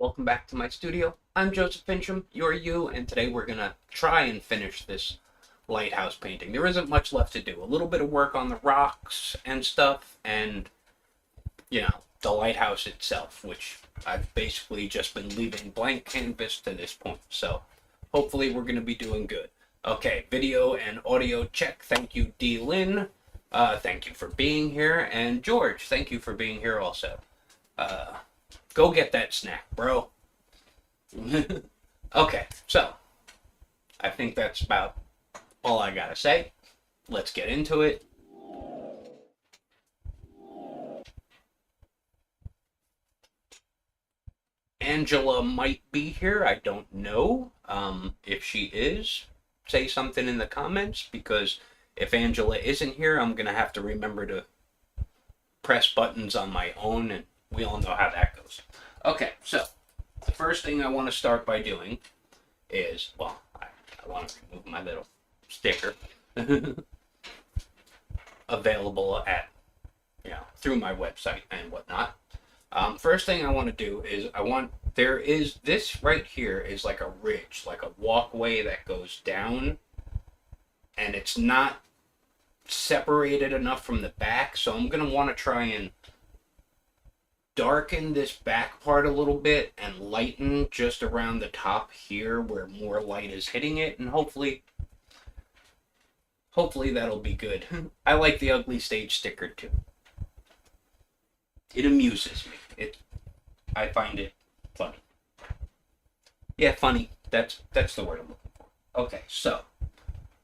Welcome back to my studio. I'm Joseph Finchum, you're you, and today we're gonna try and finish this lighthouse painting. There isn't much left to do. A little bit of work on the rocks and stuff, and, the lighthouse itself, which I've basically just been leaving blank canvas to this point. So hopefully we're gonna be doing good. Okay, video and audio check. Thank you, D. Lynn. Thank you for being here, and George, thank you for being here also. Uh, Go get that snack, bro. Okay, so I think that's about all I gotta say. Let's get into it. Angela might be here. I don't know. If she is, say something in the comments because if Angela isn't here, I'm gonna have to remember to press buttons on my own, and we all know how that goes. Okay, so the first thing I want to start by doing is, well, I want to remove my little sticker available at, through my website and whatnot. First thing I want to do is there is this right here is like a ridge, like a walkway that goes down, and it's not separated enough from the back, so I'm going to want to try and darken this back part a little bit and lighten just around the top here where more light is hitting it, and hopefully that'll be good. I like the ugly stage sticker too. It amuses me. I find it funny. Yeah, funny. That's the word I'm looking for. Okay, so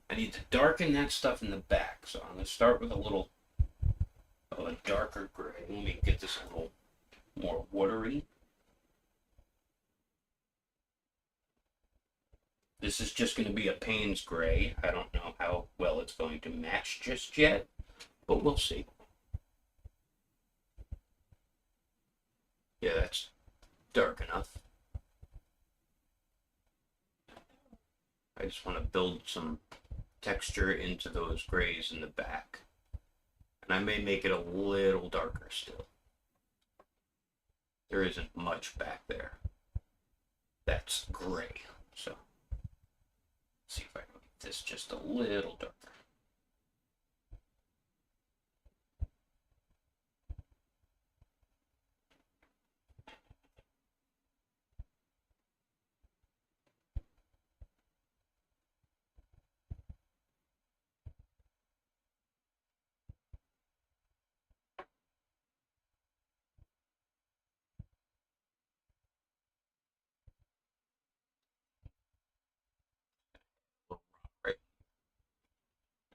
I need to darken that stuff in the back. So I'm gonna start with a little of a darker gray. Let me get this a little more watery. This is just going to be a Payne's gray. I don't know how well it's going to match just yet, but we'll see. Yeah, that's dark enough. I just want to build some texture into those grays in the back. And I may make it a little darker still. There isn't much back there that's gray. So, let's see if I can make this just a little darker. Right.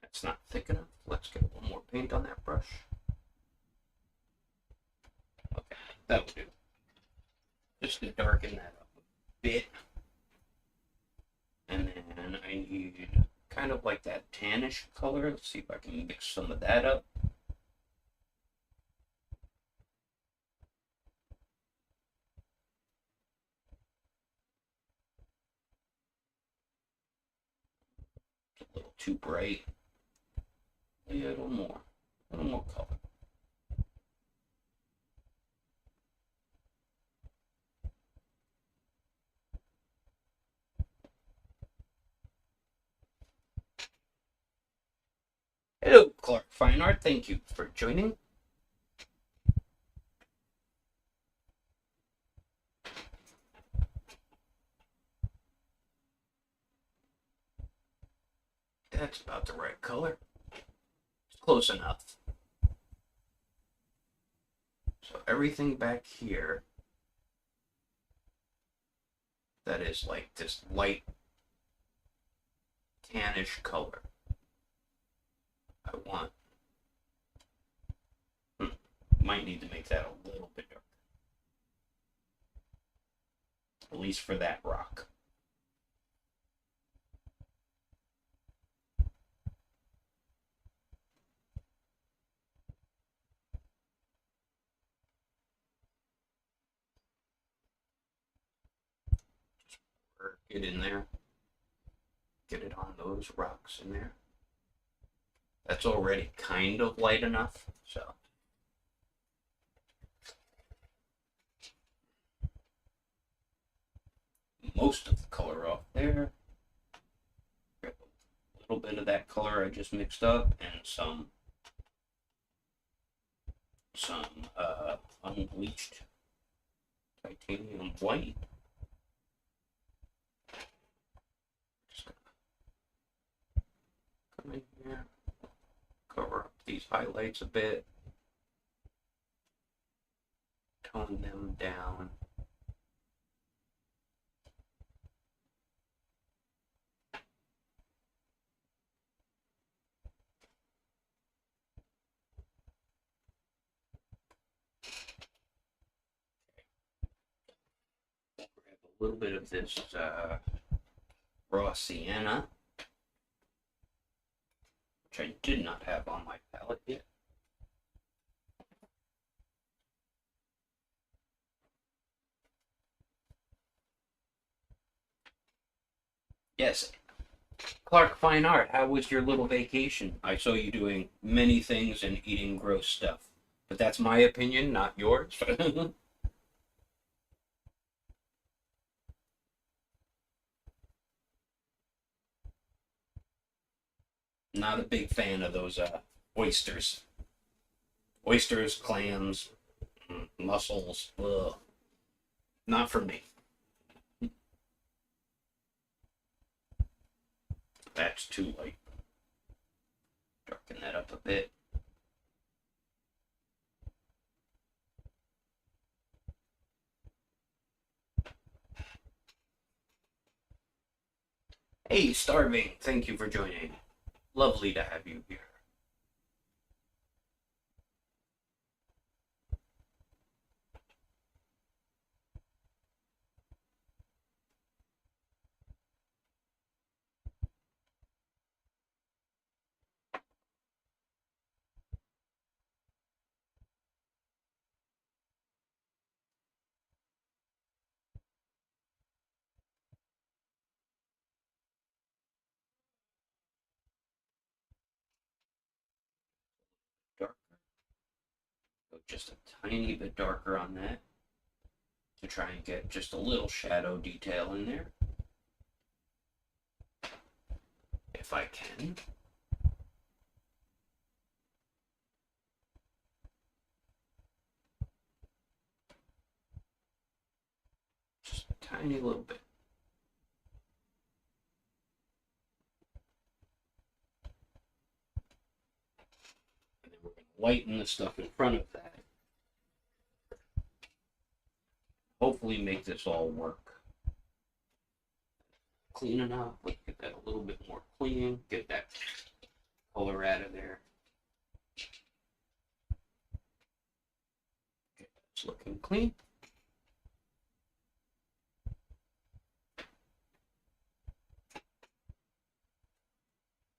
That's not thick enough. Let's get a little more paint on that brush. Okay, that will do. Just to darken that up a bit. And then I need kind of like that tannish color. Let's see if I can mix some of that up. A little too bright. A little more. A little more color. Hello, Clark Fine Art. Thank you for joining. That's about the right color. It's close enough. So everything back here that is like this light tannish color. I want. Might need to make that a little bit darker. At least for that rock. Just work it in there. Get it on those rocks in there. That's already kind of light enough, so. most of the color off there. Grab a little bit of that color I just mixed up and some unbleached titanium white. Just gonna come in here, cover up these highlights a bit, tone them down. A little bit of this raw sienna, which I did not have on my palette yet. Yes, Clark Fine Art, how was your little vacation? I saw you doing many things and eating gross stuff, but that's my opinion, not yours. Not a big fan of those oysters. Oysters, clams, mussels. Ugh. Not for me. That's too light. Darken that up a bit. Hey, Starving, thank you for joining. Lovely to have you here. Darker. Go just a tiny bit darker on that to try and get just a little shadow detail in there. If I can. Just a tiny little bit. And then we're going to lighten the stuff in front of that. Hopefully make this all work. Clean enough. Let's get that a little bit more clean. Get that color out of there. Okay, it's looking clean.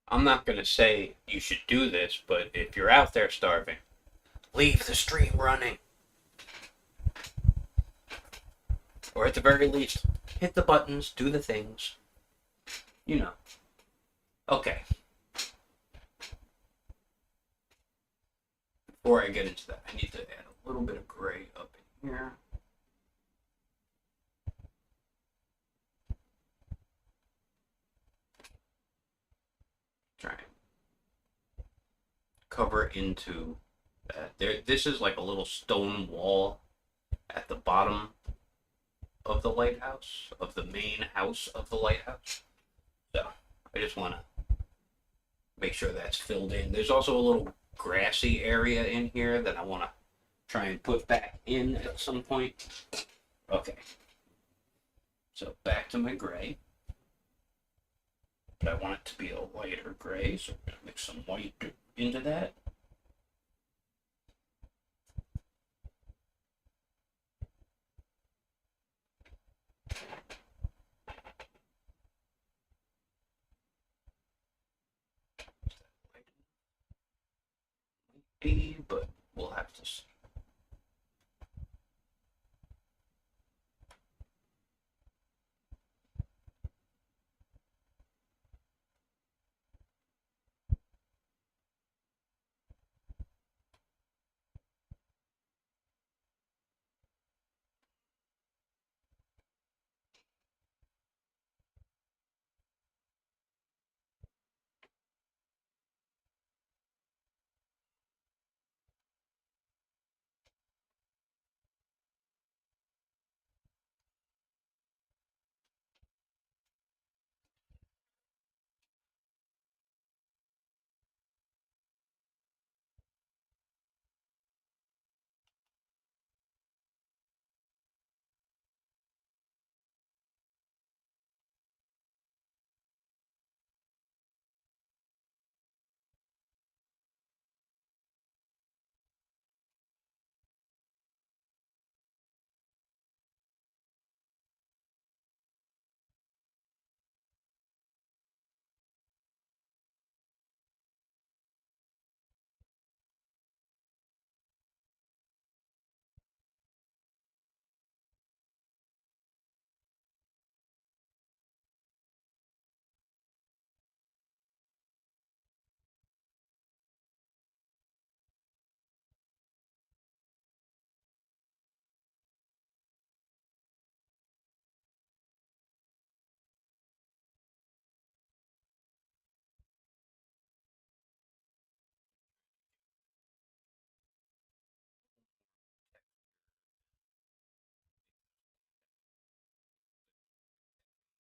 I'm not going to say you should do this, but if you're out there starving, leave the stream running. Or at the very least, hit the buttons, do the things. You know. Okay. Before I get into that, I need to add a little bit of gray up in here. Try and cover into that. This is like a little stone wall at the bottom of the lighthouse, of the main house of the lighthouse. So I just want to make sure that's filled in. There's also a little grassy area in here that I want to try and put back in at some point. Okay. So back to my gray. But I want it to be a lighter gray, so we're going to mix some white into that. But we'll have to see.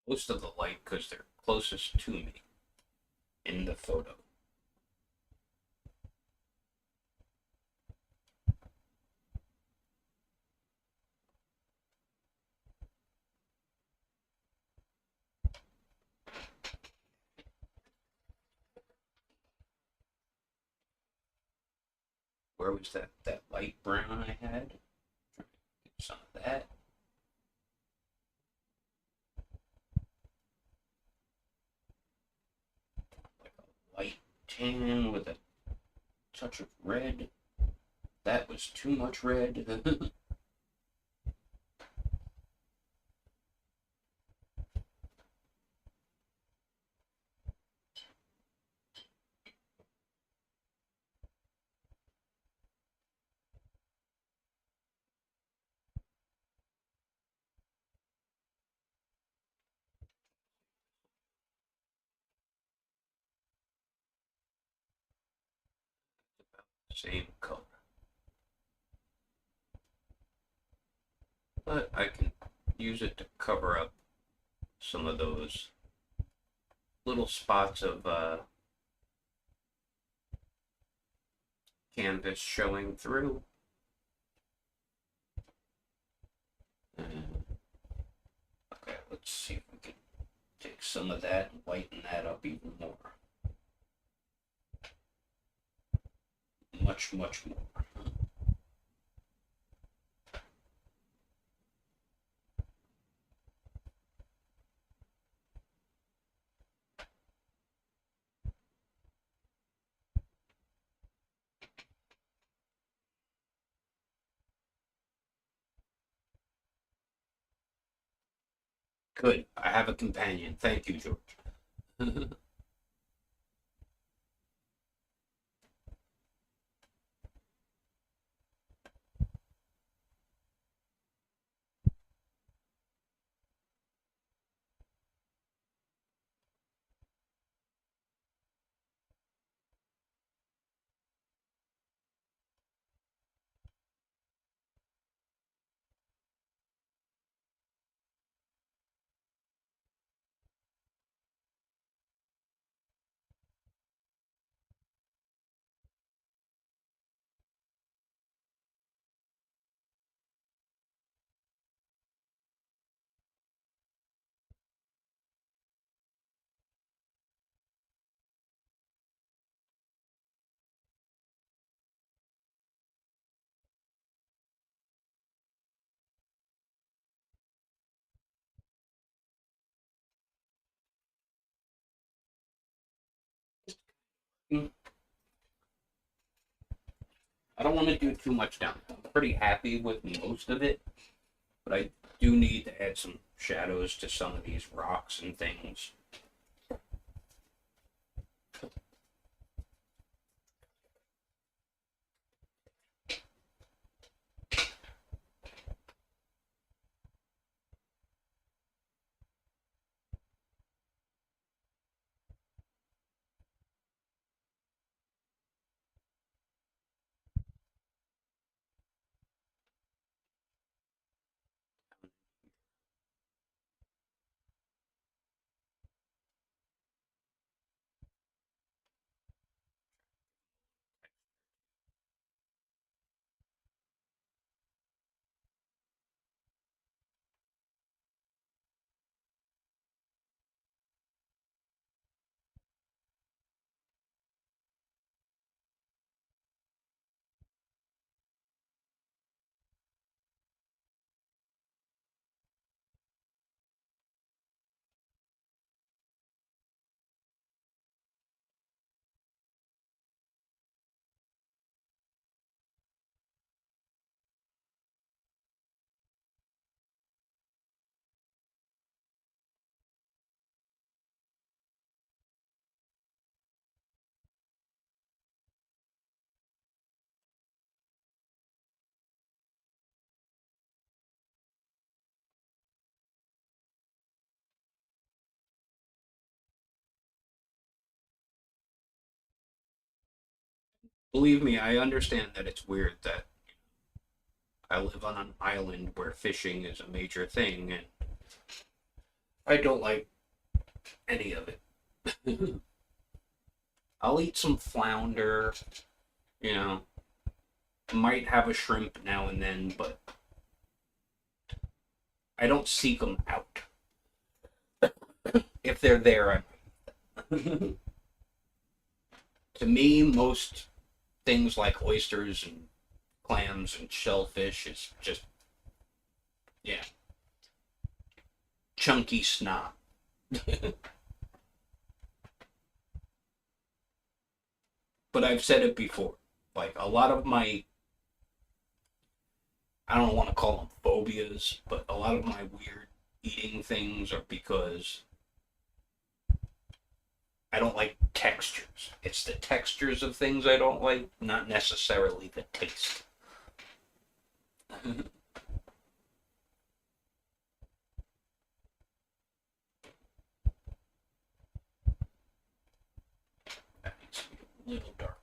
most of the light because they're closest to me in the photo. Where was that light brown I had? Trying to get some of that. Like a light tan with a touch of red. That was too much red. Same color. But I can use it to cover up some of those little spots of canvas showing through. Okay, let's see if we can take some of that and lighten that up even more. Much, much more. Good. I have a companion. Thank you, George. I don't want to do too much down. I'm pretty happy with most of it, but I do need to add some shadows to some of these rocks and things. Believe me, I understand that it's weird that I live on an island where fishing is a major thing, and I don't like any of it. I'll eat some flounder, you know. Might have a shrimp now and then, but I don't seek them out. If they're there, I to me, most things like oysters and clams and shellfish is just, yeah, chunky snot. But I've said it before. Like, a lot of my, I don't want to call them phobias, but a lot of my weird eating things are because I don't like textures. It's the textures of things I don't like, not necessarily the taste. That needs to be a little darker.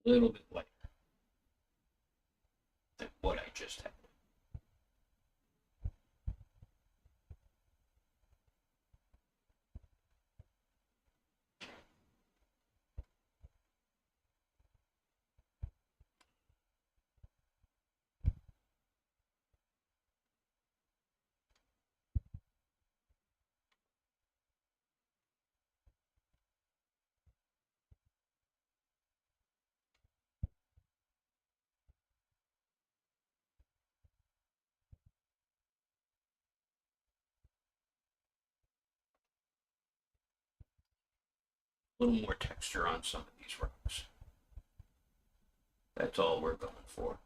A little bit lighter than what I just had. A little more texture on some of these rocks. That's all we're going for.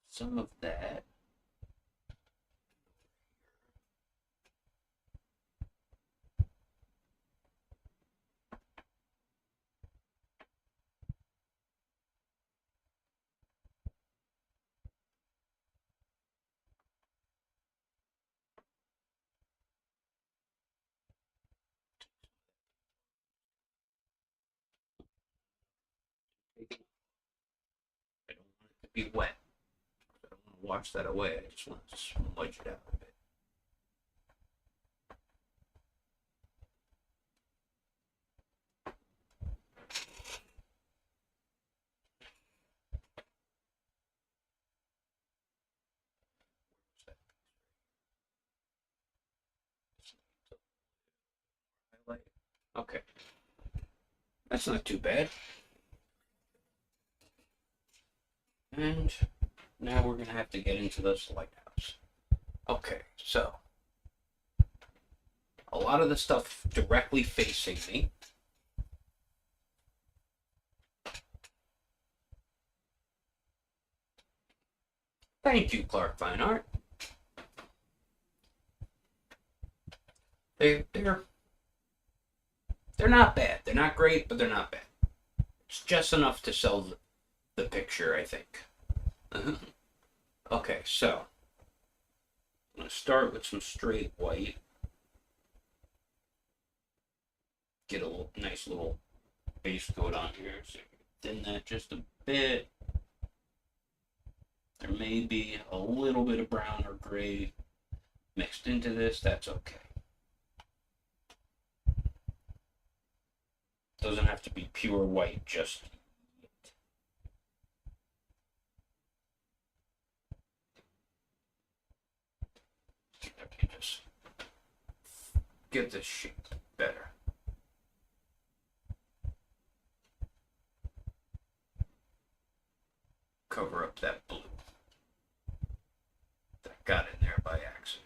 Some of that. I don't want it to be wet. I don't want to wash that away. I just want to smudge it out a bit. Okay. That's not too bad. And now we're gonna have to get into this lighthouse. Okay, so a lot of the stuff directly facing me. Thank you, Clark Fine Art. They're not bad. They're not great, but they're not bad. It's just enough to sell the picture, I think. Okay, so I'm gonna start with some straight white. Get a nice little base coat on here. So thin that just a bit. There may be a little bit of brown or gray mixed into this. That's okay. Doesn't have to be pure white just yet. Let me just get this shape better. Cover up that blue that got in there by accident.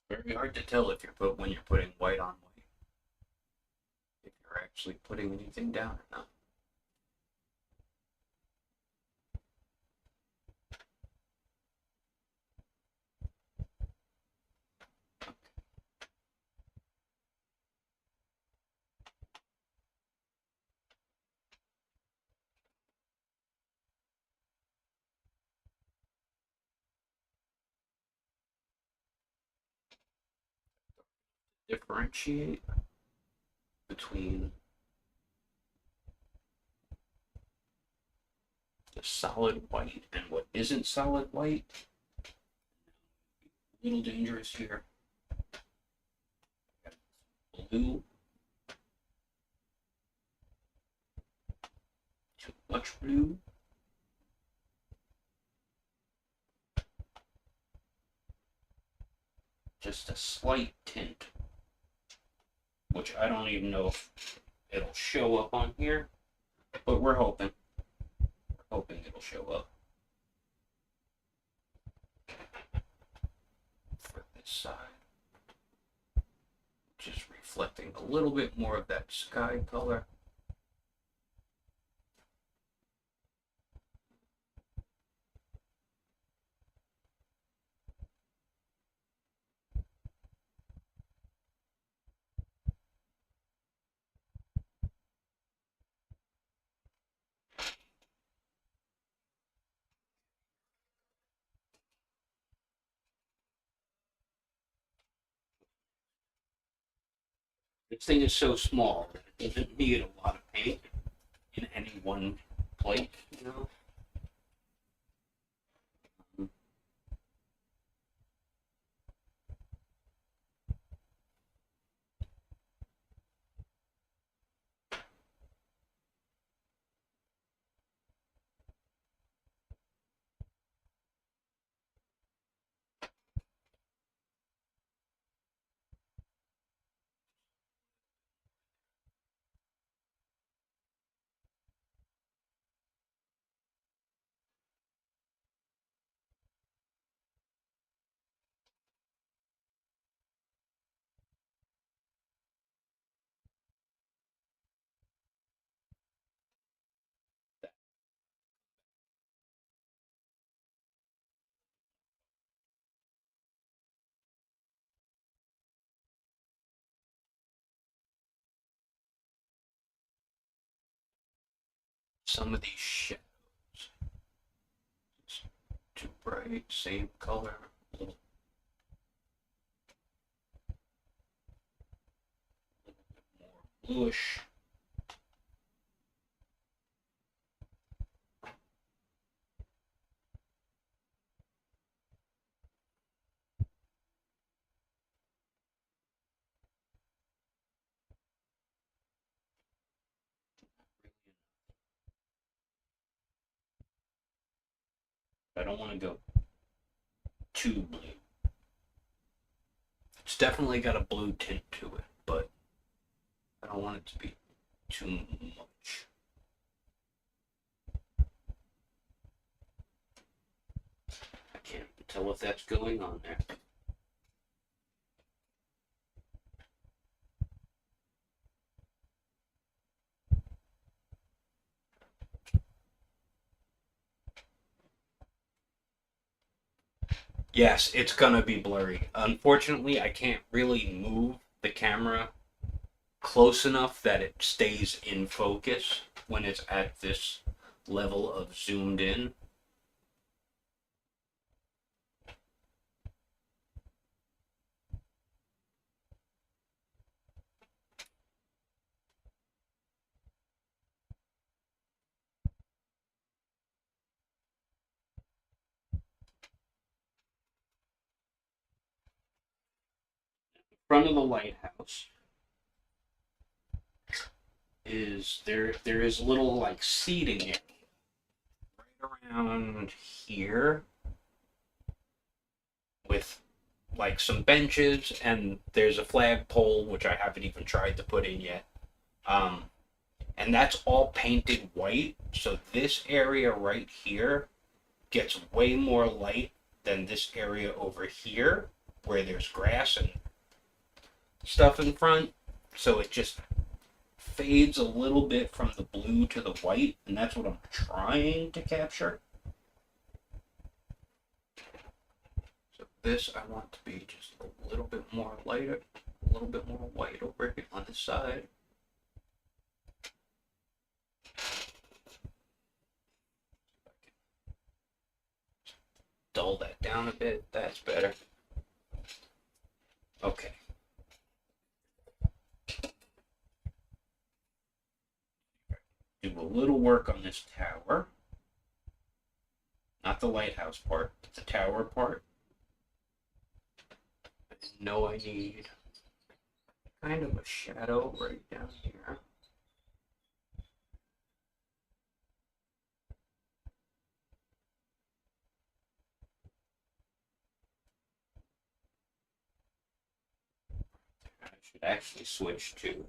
Very hard to tell if when you're putting white on white, if you're actually putting anything down or not. Differentiate between the solid white and what isn't solid white. A little dangerous here. Blue. Too much blue. Just a slight tint, which I don't even know if it'll show up on here, but we're hoping. We're hoping it'll show up. For this side, just reflecting a little bit more of that sky color. This thing is so small that it doesn't need a lot of paint in any one plate, you know? Some of these shadows, it's too bright, same color, a little bluish. I don't want to go too blue. It's definitely got a blue tint to it, but I don't want it to be too much. I can't tell if that's going on there. Yes, it's gonna be blurry. Unfortunately, I can't really move the camera close enough that it stays in focus when it's at this level of zoomed in. In front of the lighthouse is there is a little like seating area right around here with like some benches, and there's a flagpole which I haven't even tried to put in yet. Um, and that's all painted white, so this area right here gets way more light than this area over here where there's grass and stuff in front. So it just fades a little bit from the blue to the white, and that's what I'm trying to capture. So this I want to be just a little bit more lighter, a little bit more white over here on this side. Dull that down a bit, that's better. Okay. Do a little work on this tower. Not the lighthouse part, but the tower part. I know I need kind of a shadow right down here. I should actually switch to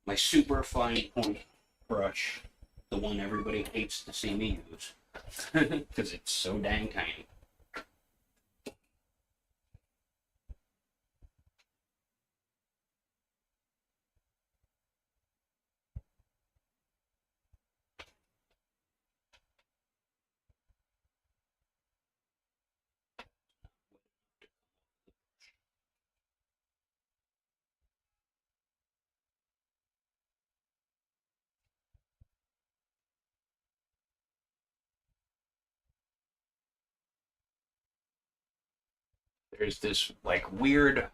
my super fine point brush, the one everybody hates to see me use, because it's so dang tiny. There's this like weird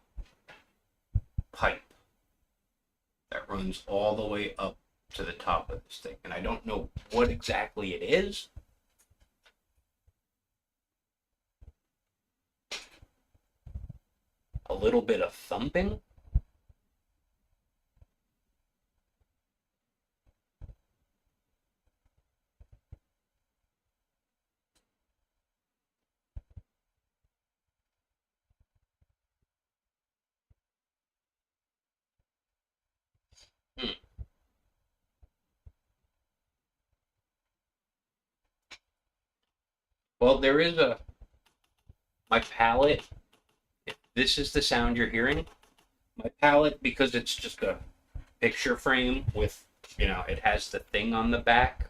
pipe that runs all the way up to the top of this thing, and I don't know what exactly it is. A little bit of thumping. Hmm. Well, there is a my palette. If this is the sound you're hearing, my palette, because it's just a picture frame with, it has the thing on the back,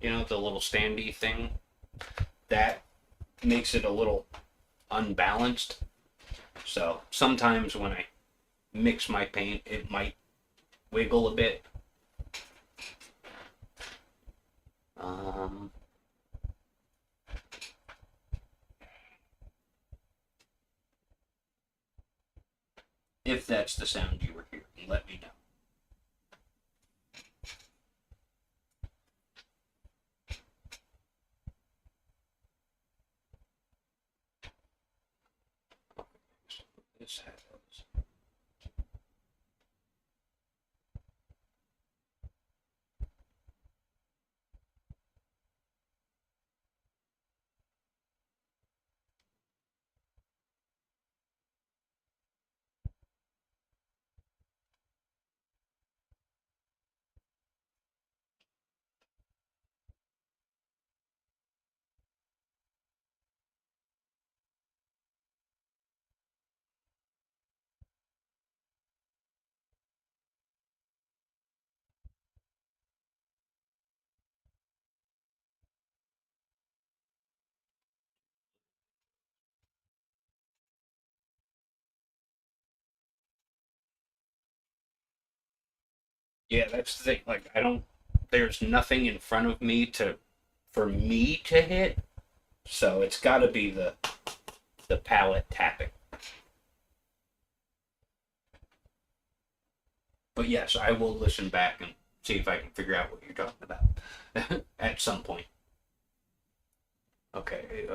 the little standy thing, that makes it a little unbalanced. So sometimes when I mix my paint, it might wiggle a bit. If that's the sound you were hearing. and let me know. This has Yeah, that's the thing. Like, I don't. There's nothing in front of me for me to hit, so it's got to be the palette tapping. But yes, I will listen back and see if I can figure out what you're talking about at some point. Okay.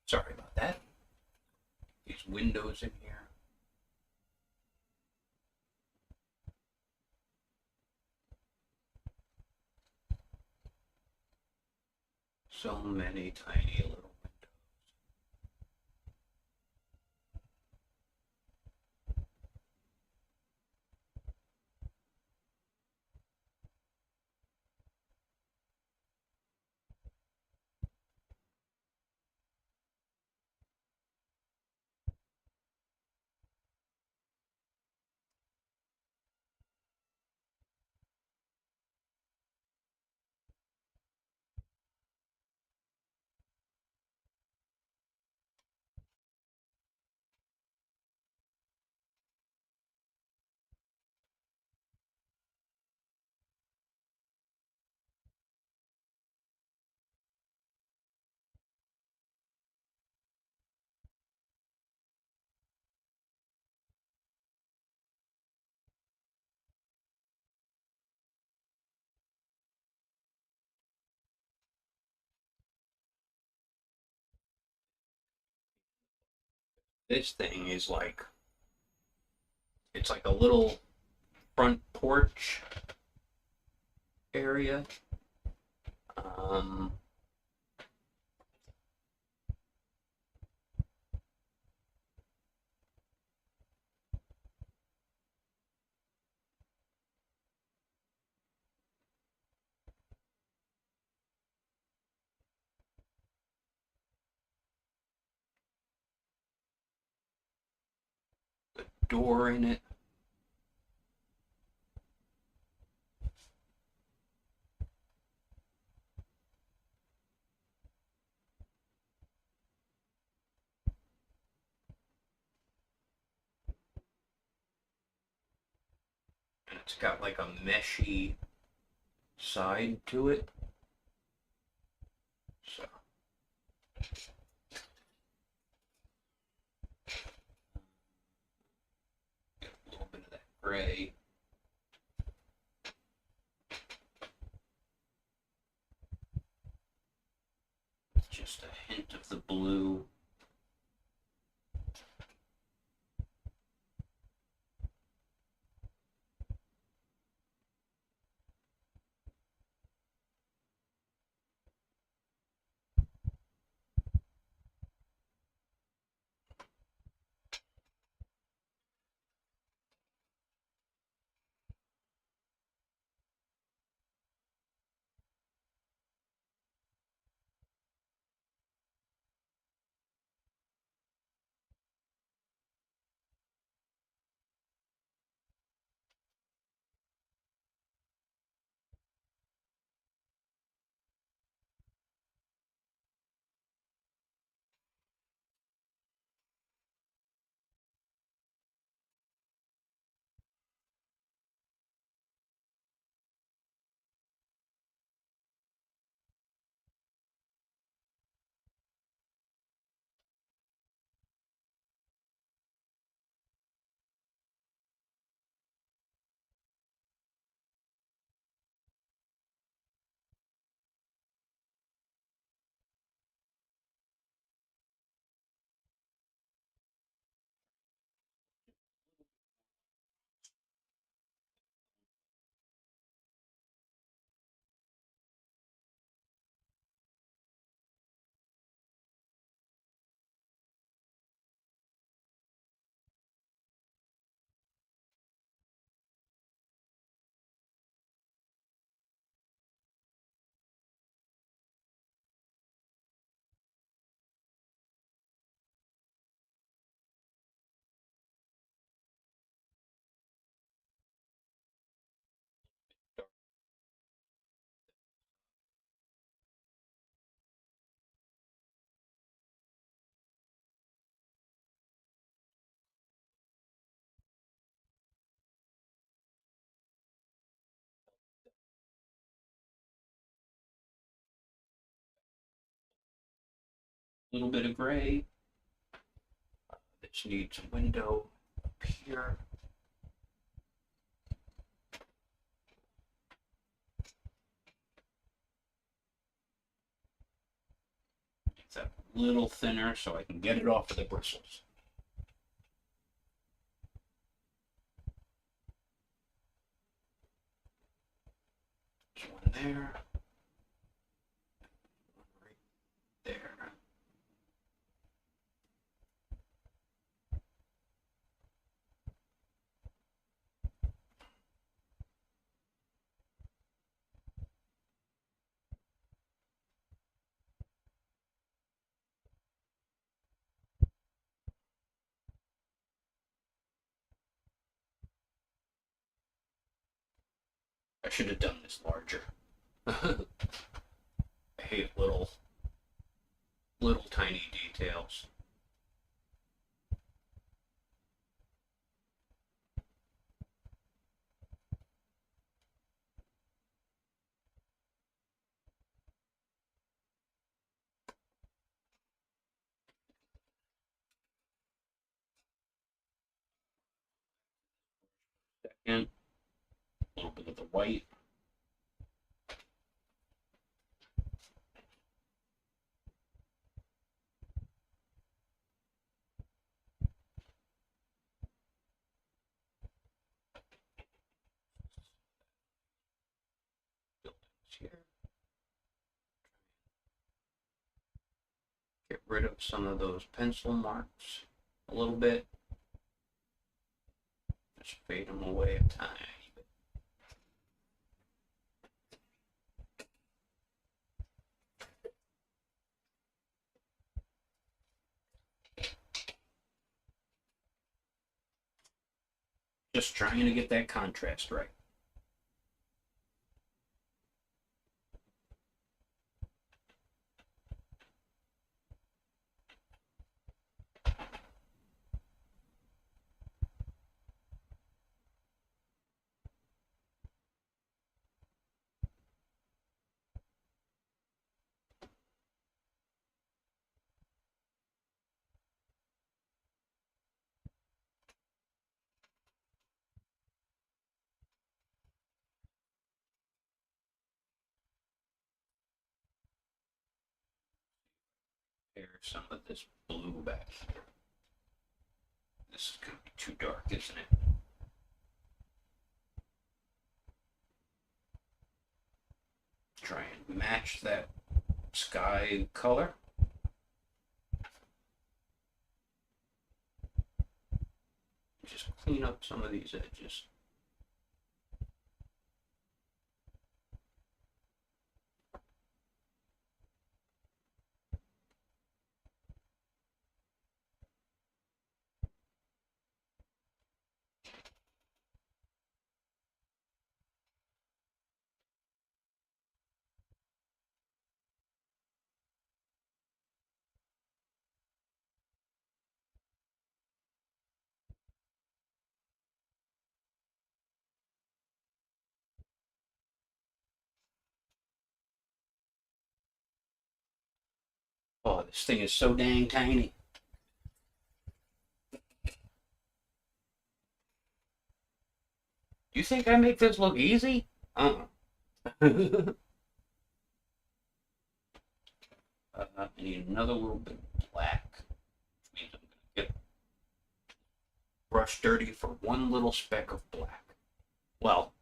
Sorry about that. These windows in here. So many tiny little windows. This thing is like, it's like a little front porch area. Um, door in it. And it's got like a meshy side to it. So get a little bit of that gray. With just a hint of the blue. little bit of gray. This needs a window up here. It's a little thinner so I can get it off of the bristles. There's one there. One right there. I should have done this larger. I hate little tiny details. Second, a little bit of the white. Here. Get rid of some of those pencil marks a little bit. Just fade them away a tiny bit. Just trying to get that contrast right. There's some of this blue back here. This is going to be too dark, isn't it? Try and match that sky color. Just clean up some of these edges. Oh, this thing is so dang tiny. You think I make this look easy? I need another little bit of black, which means I'm going to get brush dirty for one little speck of black. Well,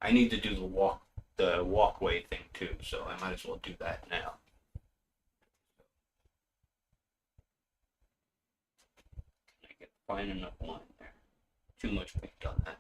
I need to do the walkway thing too, so I might as well do that now. Can I get fine enough line there? Too much paint on that.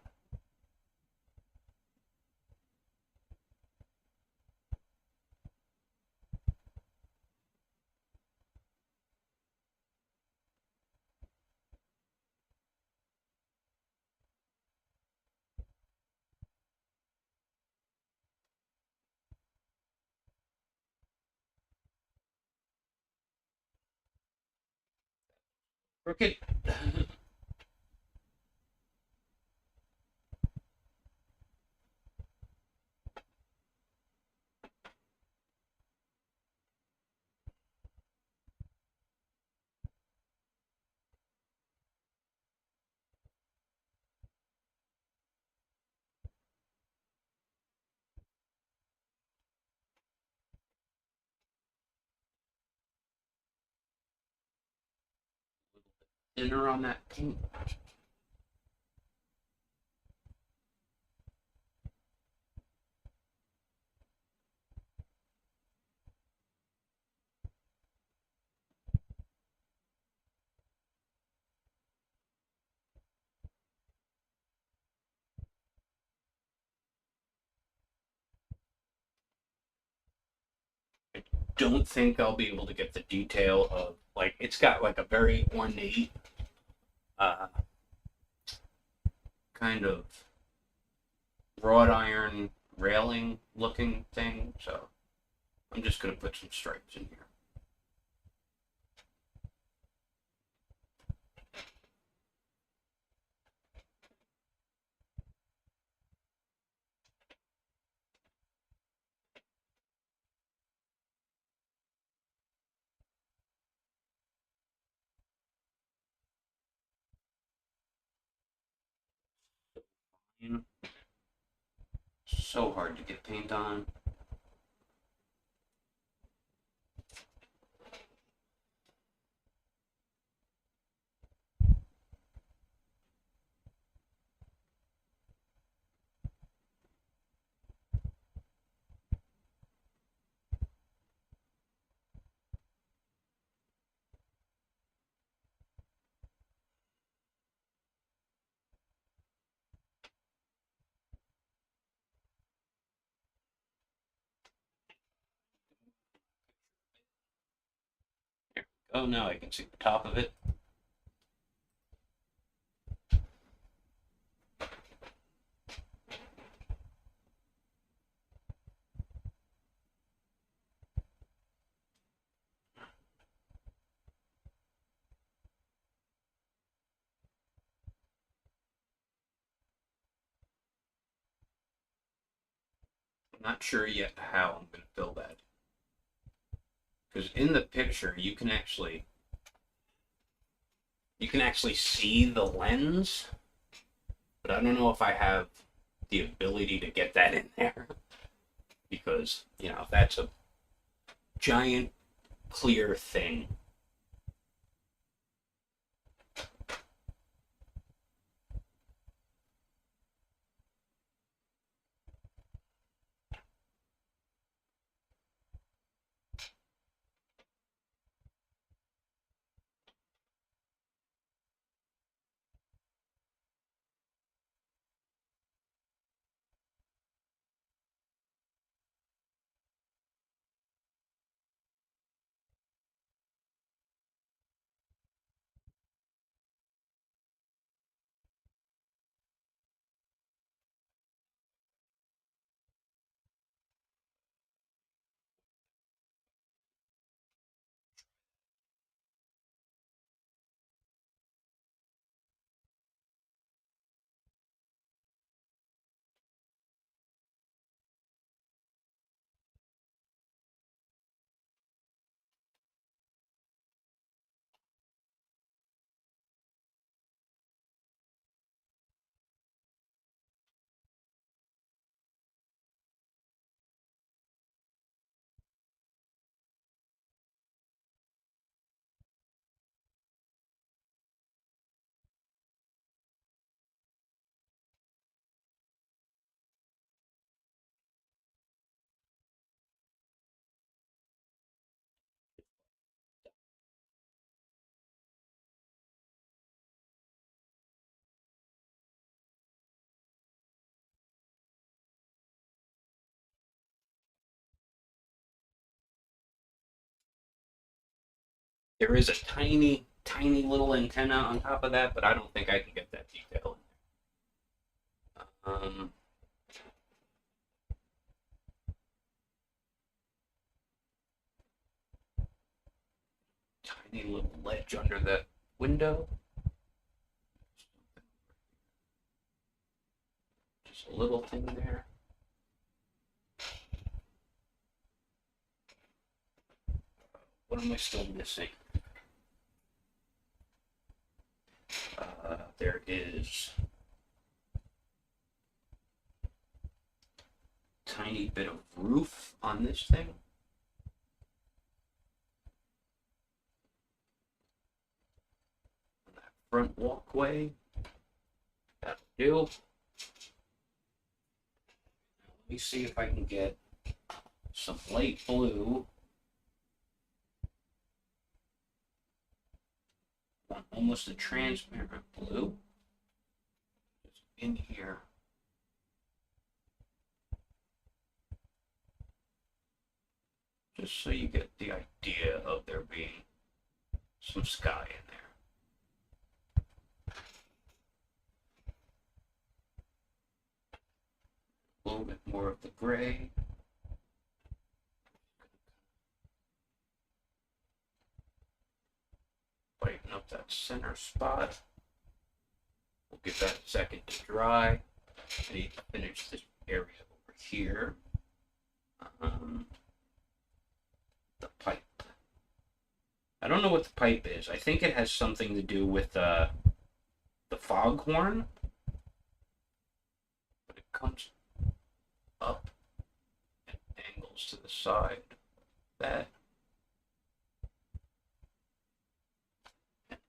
Crooked. thinner on that paint. Don't think I'll be able to get the detail of, like, it's got like a very ornate uh, kind of wrought iron railing looking thing, so I'm just going to put some stripes in here. So hard to get paint on. Oh, now I can see the top of it. I'm not sure yet how I'm going to fill that. Because in the picture, you can actually see the lens, but I don't know if I have the ability to get that in there. Because, you know, that's a giant clear thing. There is a tiny, tiny little antenna on top of that, but I don't think I can get that detail in there. Tiny little ledge under the window. Just a little thing there. What am I still missing? There is a tiny bit of roof on this thing. On that front walkway. That'll do. Let me see if I can get some light blue. Almost a transparent blue. Just in here. Just so you get the idea of there being some sky in there. A little bit more of the gray. Lighten up that center spot. We'll give that a second to dry. I need to finish this area over here. The pipe. I don't know what the pipe is. I think it has something to do with the foghorn. But it comes up and angles to the side. That.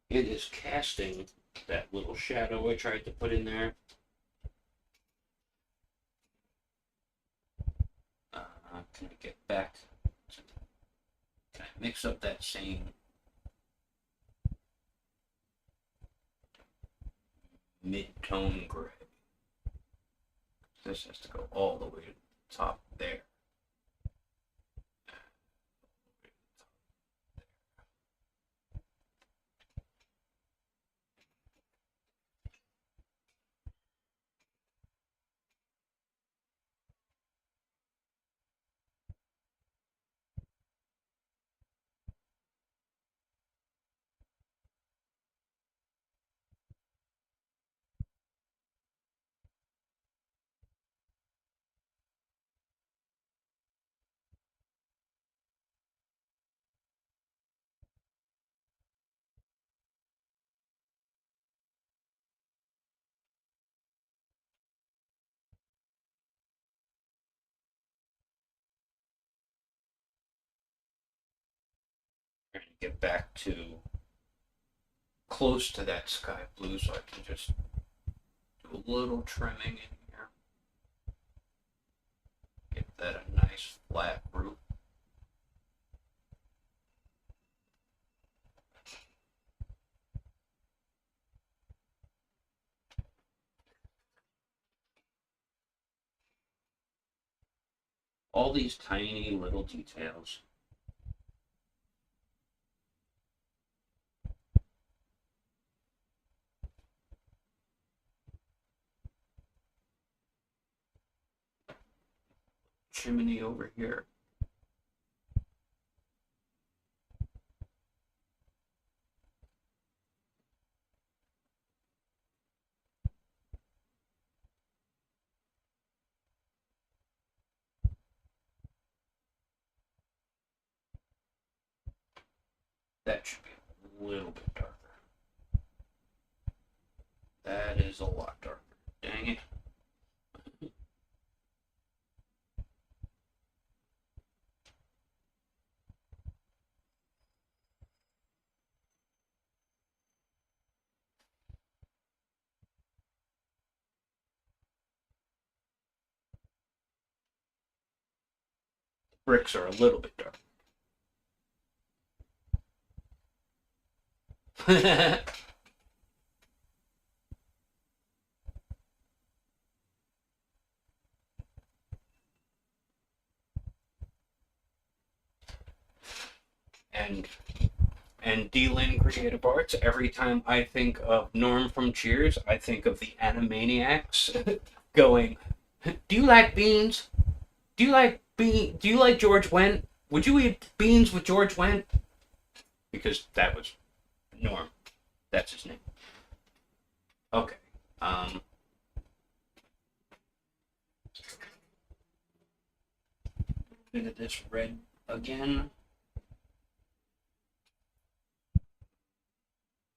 It is casting that little shadow I tried to put in there. Can I get back? Can I mix up that same mid-tone gray? This has to go all the way to the top there. Get back to close to that sky blue so I can just do a little trimming in here. Get that a nice flat roof. All these tiny little details. Chimney over here. That should be a little bit darker. That is a lot darker. Dang it. Bricks are a little bit dark. and D-Lin Creative Arts, every time I think of Norm from Cheers, I think of the Animaniacs going, "Do you like beans? Do you like Do you like George Wendt? Would you eat beans with George Wendt?" Because that was Norm. That's his name. Okay. Look at this red again.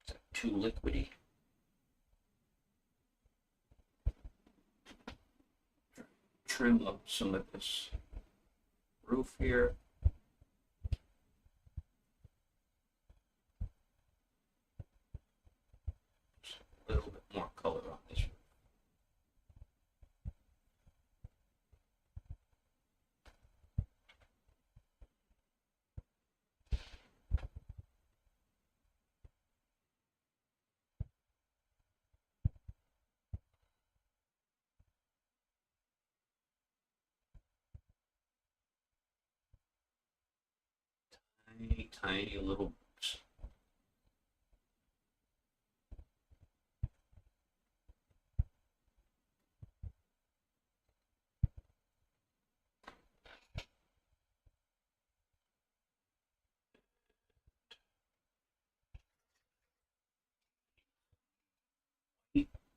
Is that too liquidy? Trim up some of this roof here. tiny little.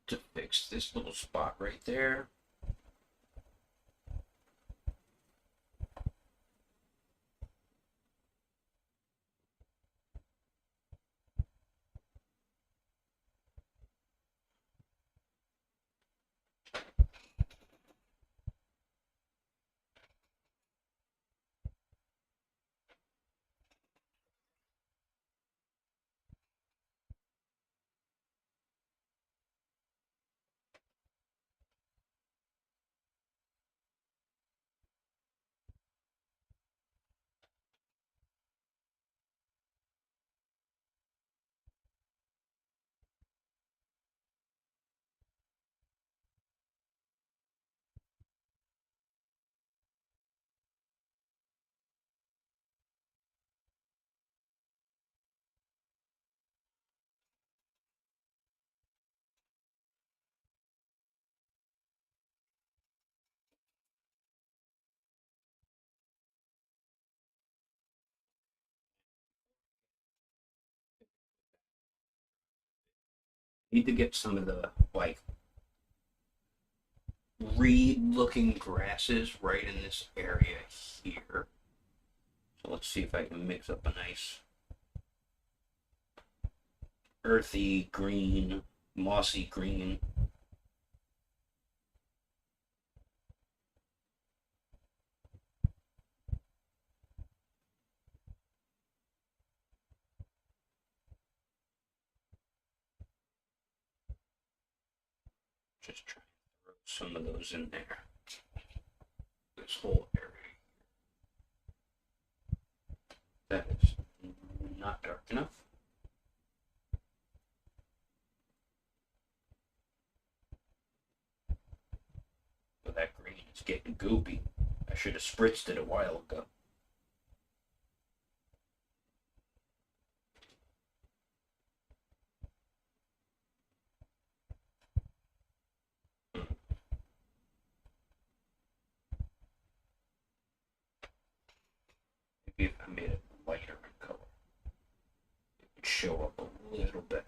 To fix this little spot right there. Need to get some of the like reed looking grasses right in this area here. So let's see if I can mix up a nice earthy green, mossy green. Just try and throw some of those in there. This whole area. That is not dark enough. But that green is getting goopy. I should have spritzed it a while ago. Maybe if I made it lighter in color, it would show up a little better.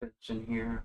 It's in here.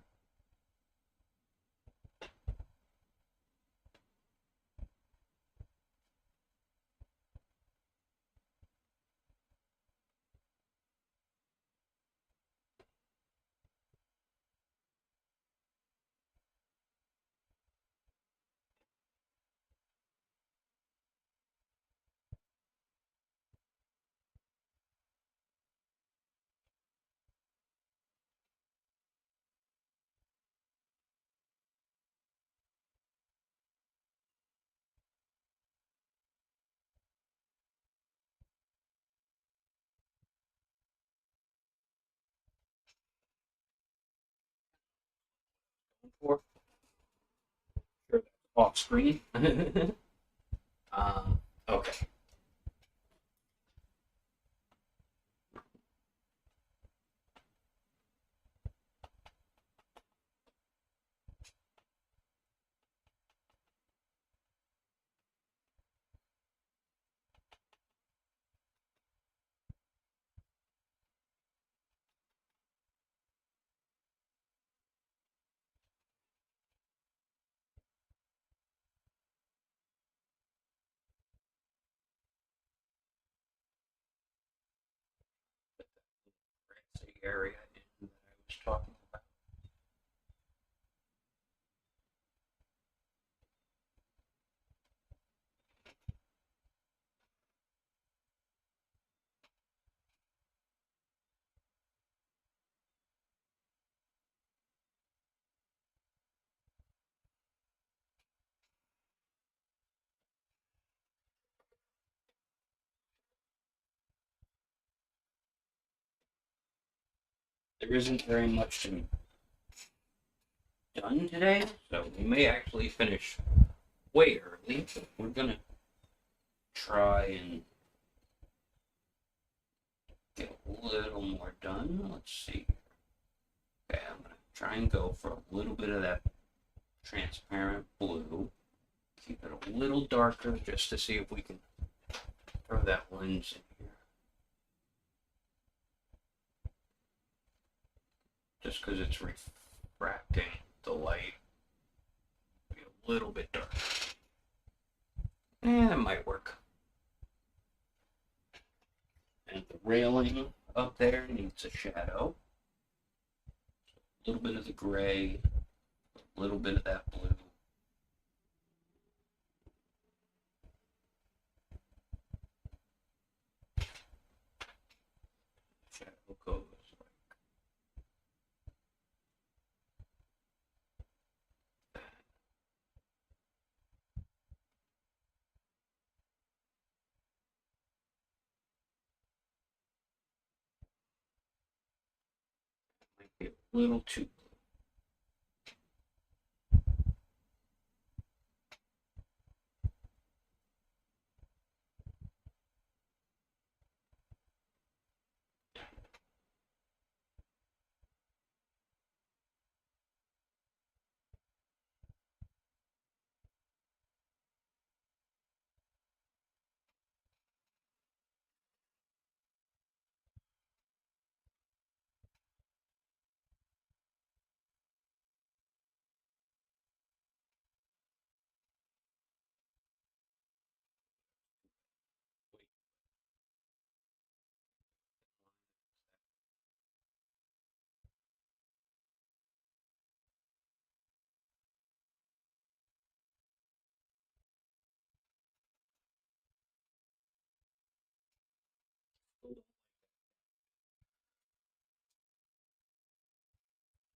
For sure that's off screen. Okay. area that I was talking about. There isn't very much to be done today, so we may actually finish way early. But we're gonna try and get a little more done. Let's see. Okay, I'm gonna try and go for a little bit of that transparent blue. Keep it a little darker just to see if we can throw that lens in here. Just because it's refracting the light. Be a little bit darker. That might work. And the railing up there needs a shadow. A little bit of the gray, a little bit of that blue. Shadow goes like that. Might be a little too.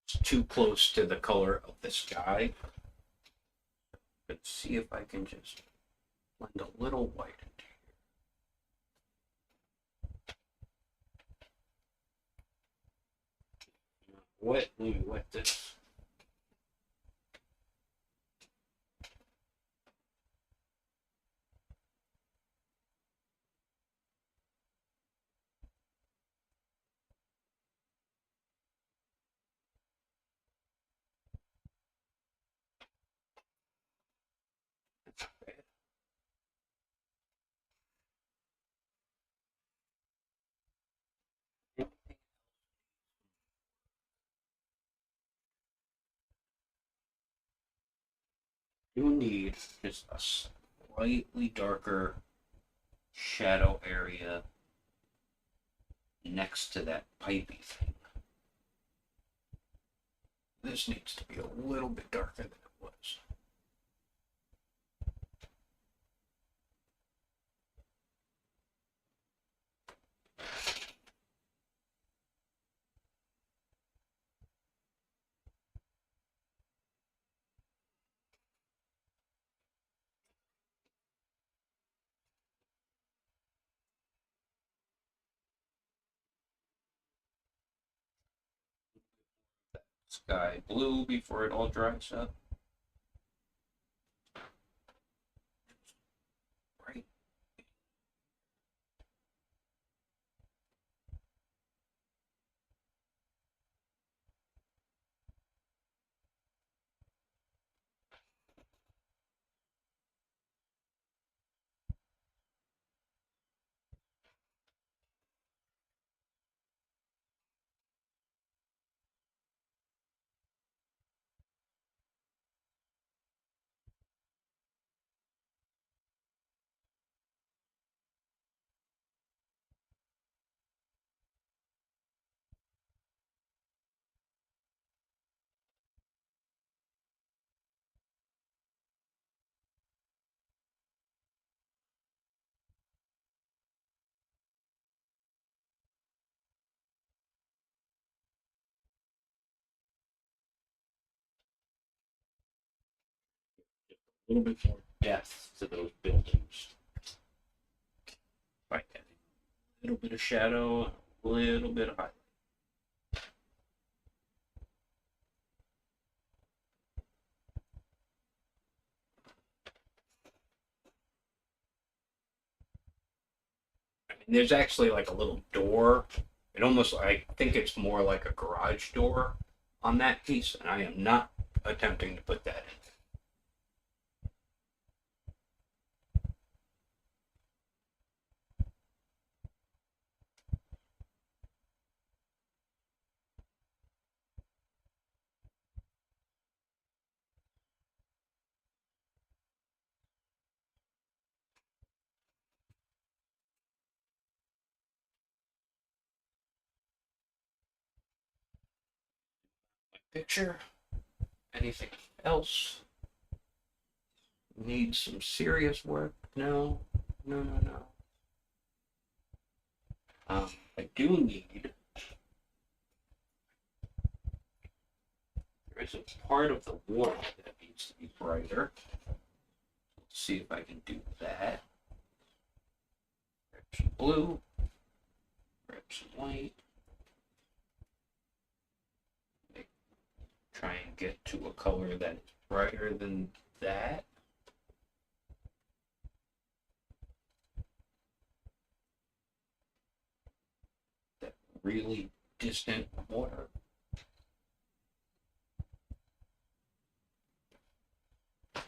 It's too close to the color of the sky. Let's see if I can just blend a little white into here. Let me wet this. You need just a slightly darker shadow area next to that pipey thing. This needs to be a little bit darker than it was. Sky blue before it all dries up. Right. A little bit more depth to those buildings by adding a little bit of shadow, a little bit of highlight. And there's actually like a little door. It almost, I think it's more like a garage door on that piece, and I am not attempting to put that in. Picture. Anything else? Needs some serious work? No, no, no, no. I do need. There is a part of the water that needs to be brighter. Let's see if I can do that. Grab some blue. Grab some white. Try and get to a color that is brighter than that. That really distant water. Don't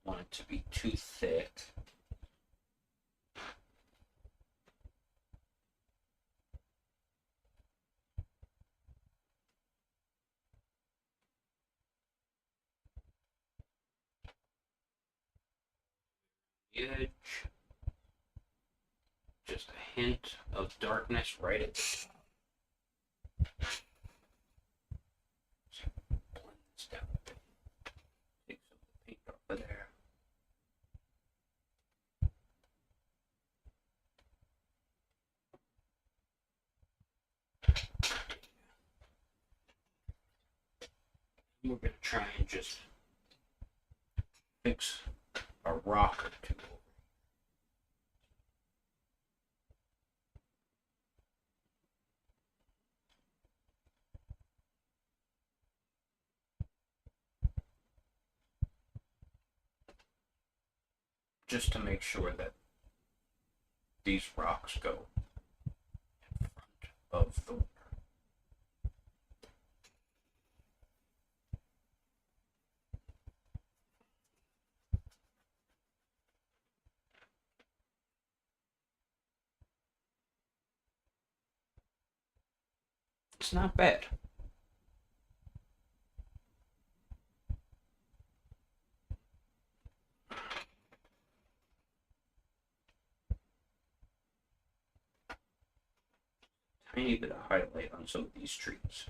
want it to be too thick. Edge. Just a hint of darkness right at the top. Blend this down a bit. Take some of the paint off of there. We're going to try and just fix a rock or two. Just to make sure that these rocks go in front of the water. It's not bad. Tiny bit of highlight on some of these trees.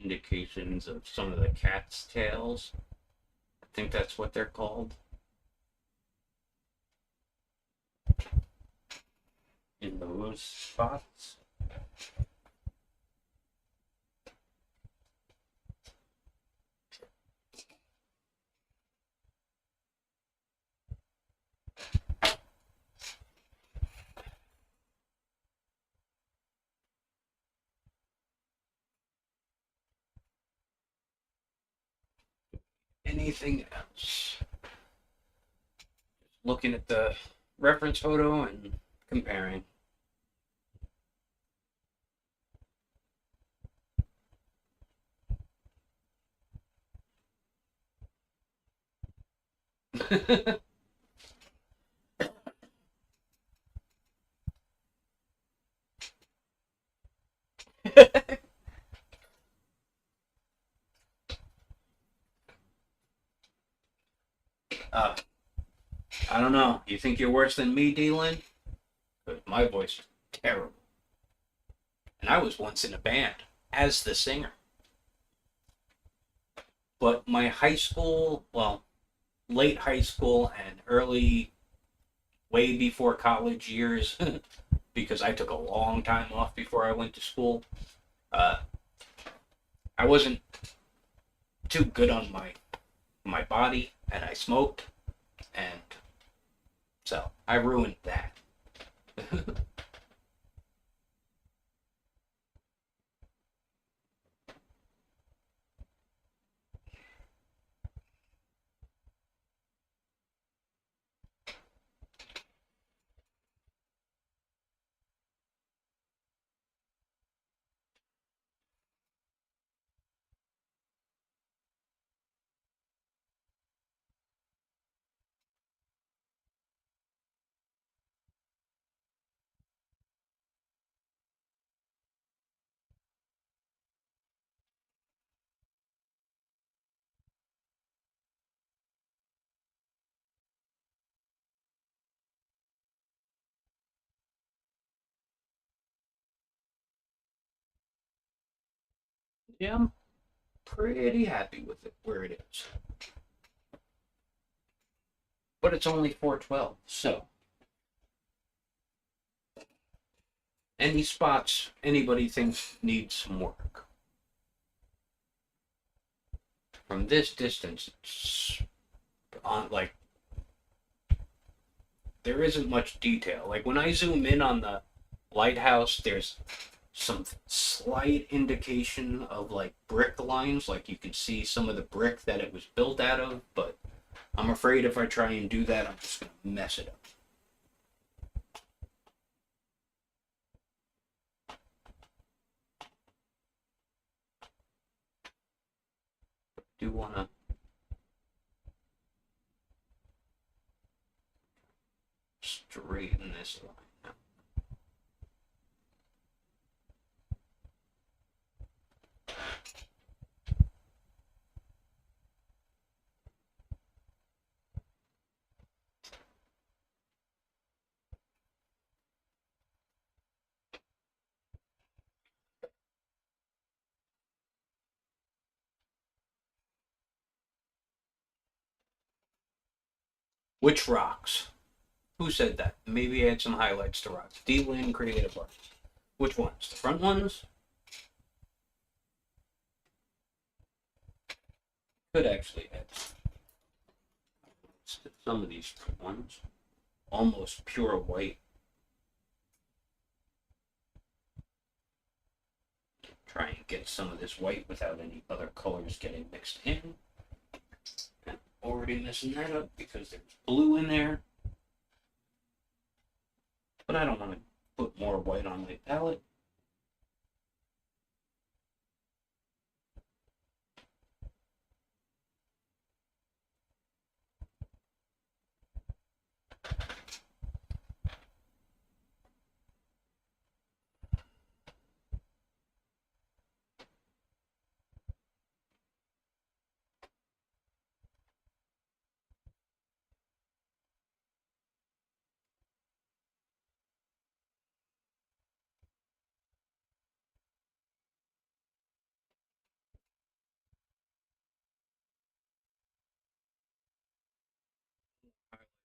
Indications of some of the cat's tails. I think that's what they're called. In those spots. Anything else? Looking at the reference photo and comparing. uh, I don't know. You think you're worse than me, Dylan? But my voice is terrible. And I was once in a band as the singer. But my high school, well, late high school and early, way before college years, because I took a long time off before I went to school, uh, I wasn't too good on my body, and I smoked, and so I ruined that. Yeah, I'm pretty happy with it where it is. But it's only 412, so any spots anybody thinks need some work. From this distance, it's on like there isn't much detail. Like when I zoom in on the lighthouse, there's some slight indication of like brick lines, like you can see some of the brick that it was built out of, but I'm afraid if I try and do that, I'm just gonna mess it up. Do wanna straighten this line out. Which rocks? Who said that? Maybe add some highlights to rocks. D-Lin Creative Arts. Which ones? The front ones? Could actually add some of these ones. Almost pure white. Try and get some of this white without any other colors getting mixed in. And already messing that up because there's blue in there. But I don't want to put more white on my palette.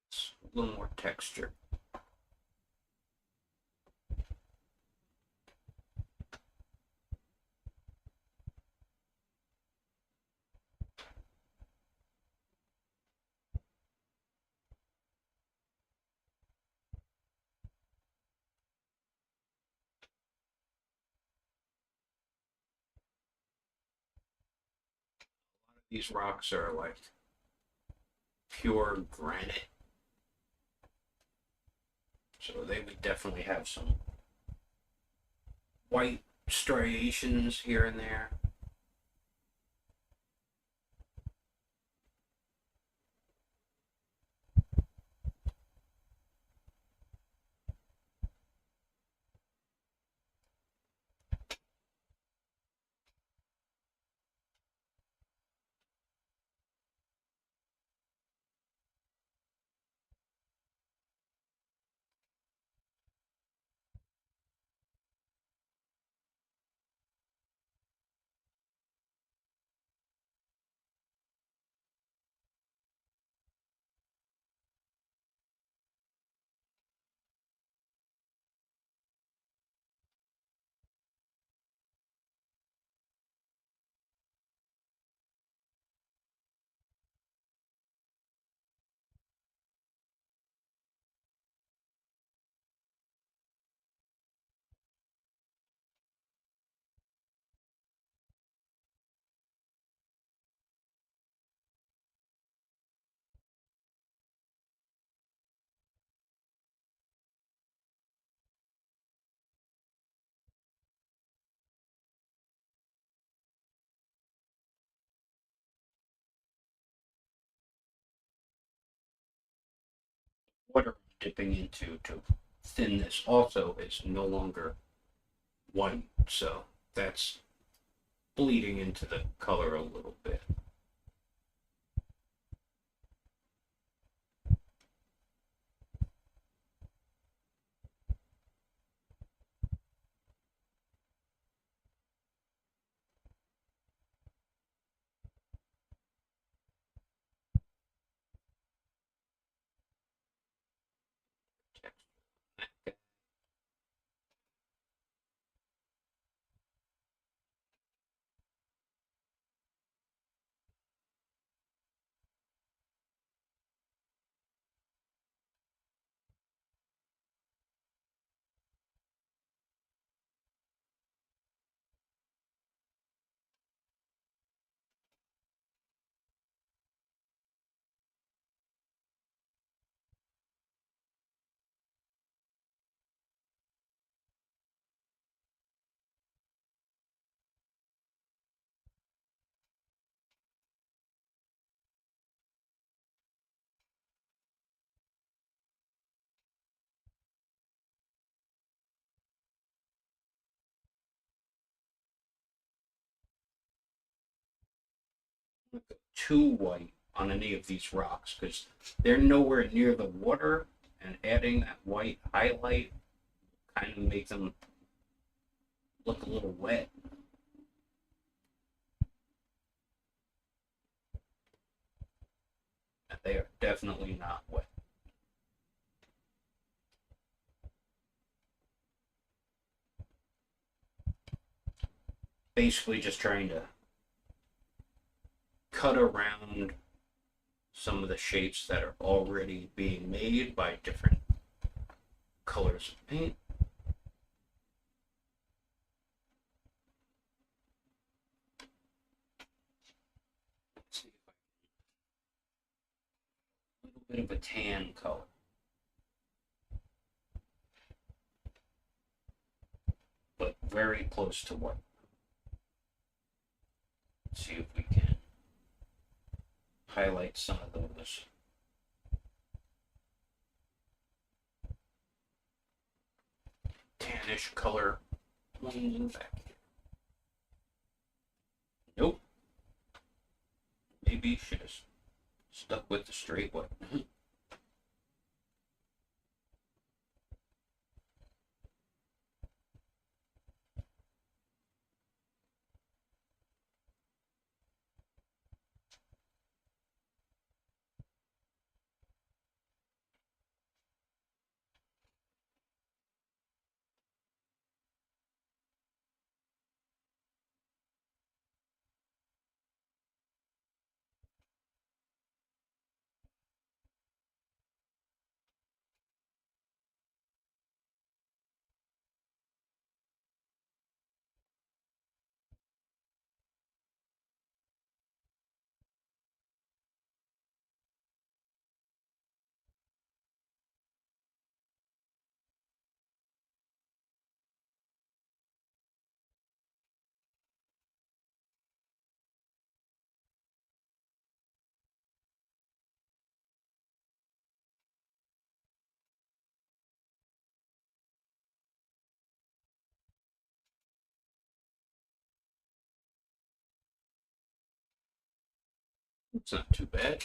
It's a little more texture. These rocks are like pure granite. So they would definitely have some white striations here and there. water I'm dipping into to thin this also is no longer white, so that's bleeding into the color a little bit. Too white on any of these rocks because they're nowhere near the water, and adding that white highlight kind of makes them look a little wet. And they are definitely not wet. Basically just trying to cut around some of the shapes that are already being made by different colors of paint. Let's see if I can, a little bit of a tan color. But very close to white. Let's see if we can highlight some of those. Tannish color ones in back here. Nope. Maybe should have stuck with the straight white. It's not too bad.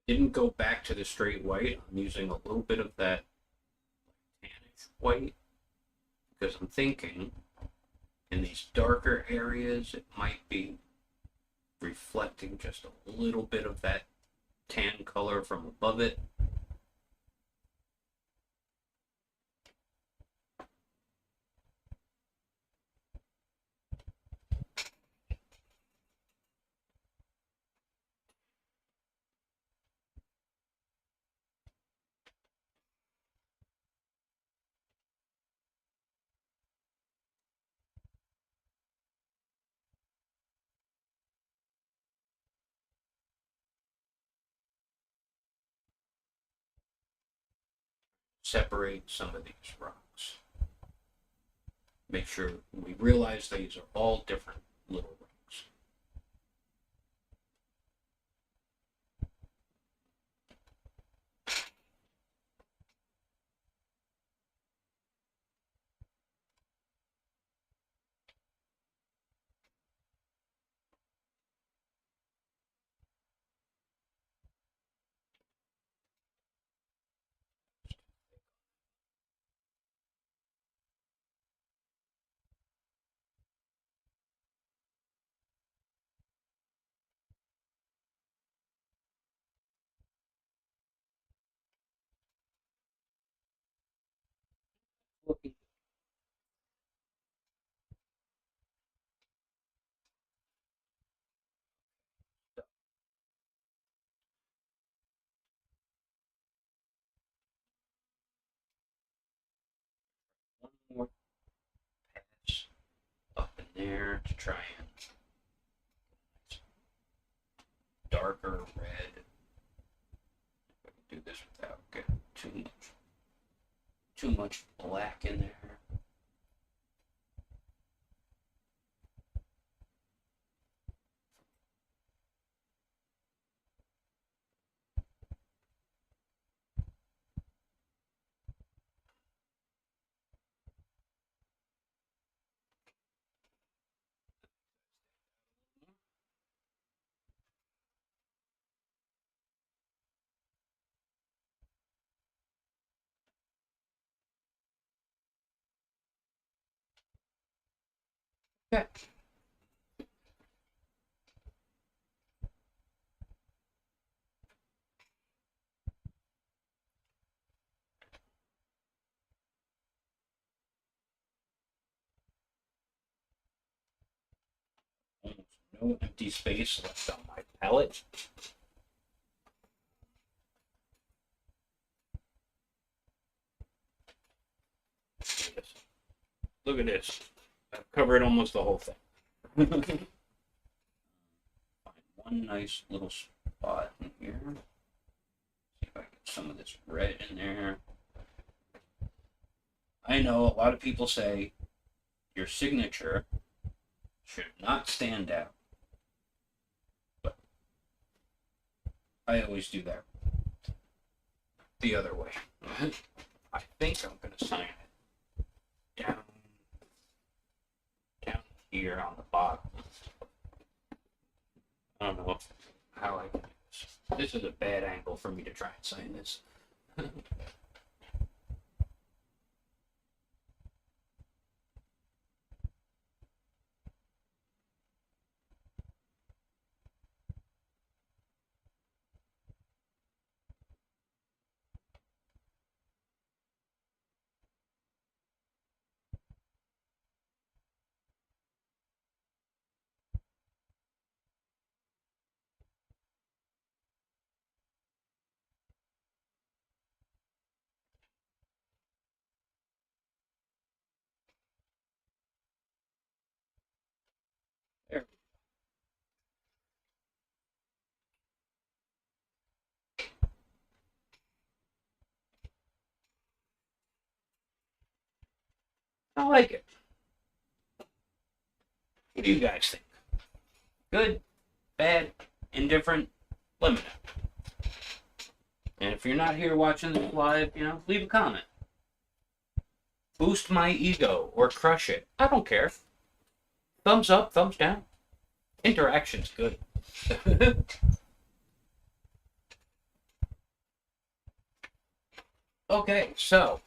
Didn't go back to the straight white. I'm using a little bit of that tannish white because I'm thinking in these darker areas it might be reflecting just a little bit of that tan color from above it. separate some of these rocks. Make sure we realize these are all different little rocks. Looking one more pass up in there to try and darker red. I can do this without getting too much black in there. Okay. Almost no empty space left on my palette. Look at this. I've covered almost the whole thing. Find one nice little spot in here. See if I get some of this red in there. I know a lot of people say your signature should not stand out, but I always do that the other way. I think I'm going to sign it down here on the bottom. I don't know how I can do this. This is a bad angle for me to try and sign this. There. I like it. What do you guys think? Good, bad, indifferent? Let me know. And if you're not here watching this live, leave a comment. Boost my ego or crush it. I don't care. Thumbs up, thumbs down. Interaction's good. Okay, so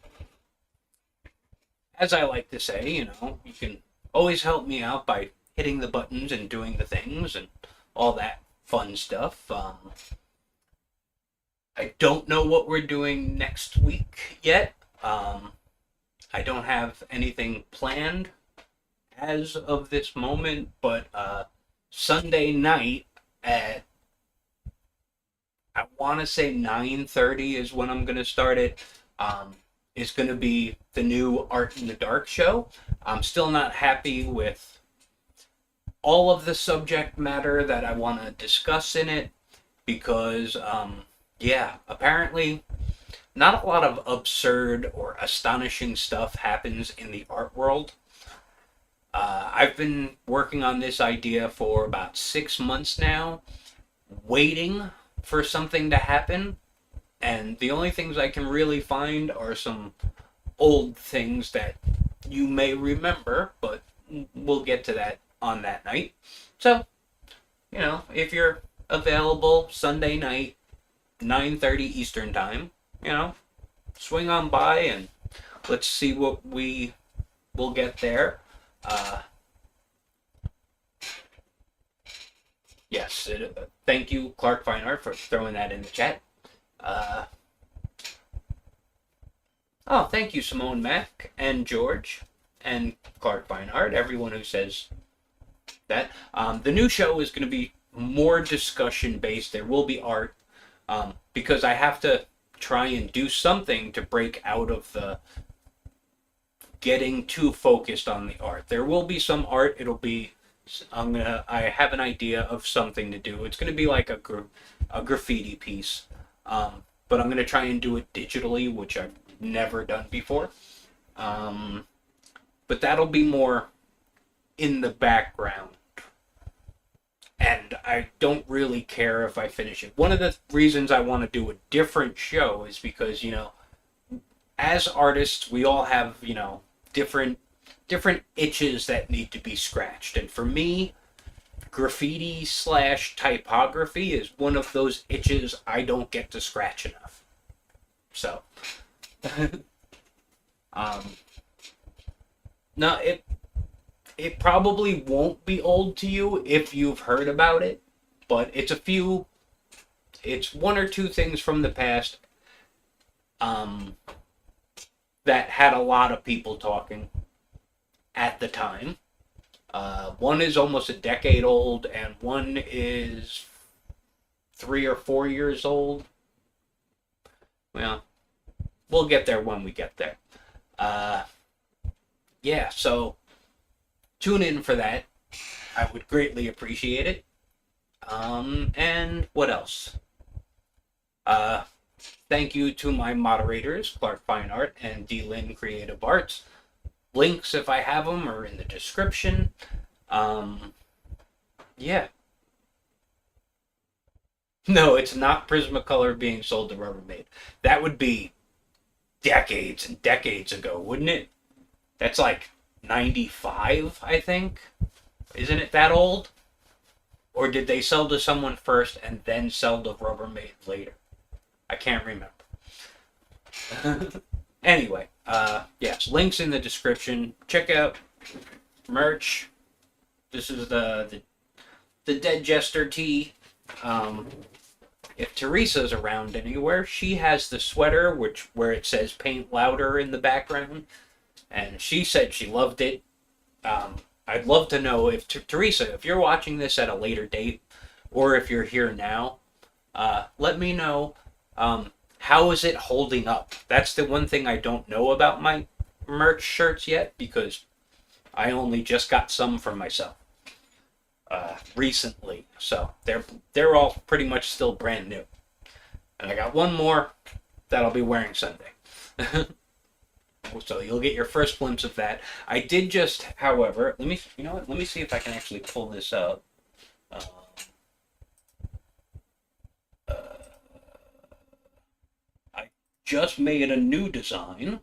as I like to say, you can always help me out by hitting the buttons and doing the things and all that fun stuff. I don't know what we're doing next week yet. I don't have anything planned as of this moment, but Sunday night at, I want to say 9:30 is when I'm going to start it. Is going to be the new Art in the Dark show. I'm still not happy with all of the subject matter that I want to discuss in it because, apparently not a lot of absurd or astonishing stuff happens in the art world. I've been working on this idea for about 6 months now, waiting for something to happen, and the only things I can really find are some old things that you may remember, but we'll get to that on that night. So, if you're available Sunday night, 9:30 Eastern time, swing on by and let's see what we will get there. Yes, thank you, Clark Fine Art, for throwing that in the chat. Oh, thank you, Simone Mack and George and Clark Fine Art, everyone who says that. The new show is going to be more discussion based. There will be art, because I have to try and do something to break out of the getting too focused on the art. There will be some art. It'll be, I have an idea of something to do. It's going to be like a graffiti piece, but I'm going to try and do it digitally, which I've never done before. But that'll be more in the background. And I don't really care if I finish it. One of the reasons I want to do a different show is because, as artists, we all have, different itches that need to be scratched. And for me, graffiti / typography is one of those itches I don't get to scratch enough. So, no, it probably won't be old to you if you've heard about it, but it's one or two things from the past that had a lot of people talking at the time. One is almost a decade old, and one is 3 or 4 years old. Well, we'll get there when we get there. Yeah, so tune in for that. I would greatly appreciate it. And what else? Thank you to my moderators, Clark Fine Art and D. Lynn Creative Arts. Links, if I have them, are in the description. Yeah. No, it's not Prismacolor being sold to Rubbermaid. That would be decades and decades ago, wouldn't it? That's like 95, I think. Isn't it that old? Or did they sell to someone first and then sell to Rubbermaid later? I can't remember. Anyway, yes, links in the description. Check out merch. This is the Dead Jester tee. If Teresa's around anywhere, she has the sweater where it says "Paint Louder" in the background, and she said she loved it. I'd love to know if Teresa, if you're watching this at a later date, or if you're here now, let me know. How is it holding up? That's the one thing I don't know about my merch shirts yet, because I only just got some for myself recently, so they're all pretty much still brand new, and I got one more that I'll be wearing Sunday. So you'll get your first glimpse of that. I did just, however, let me see if I can actually pull this up. I just made a new design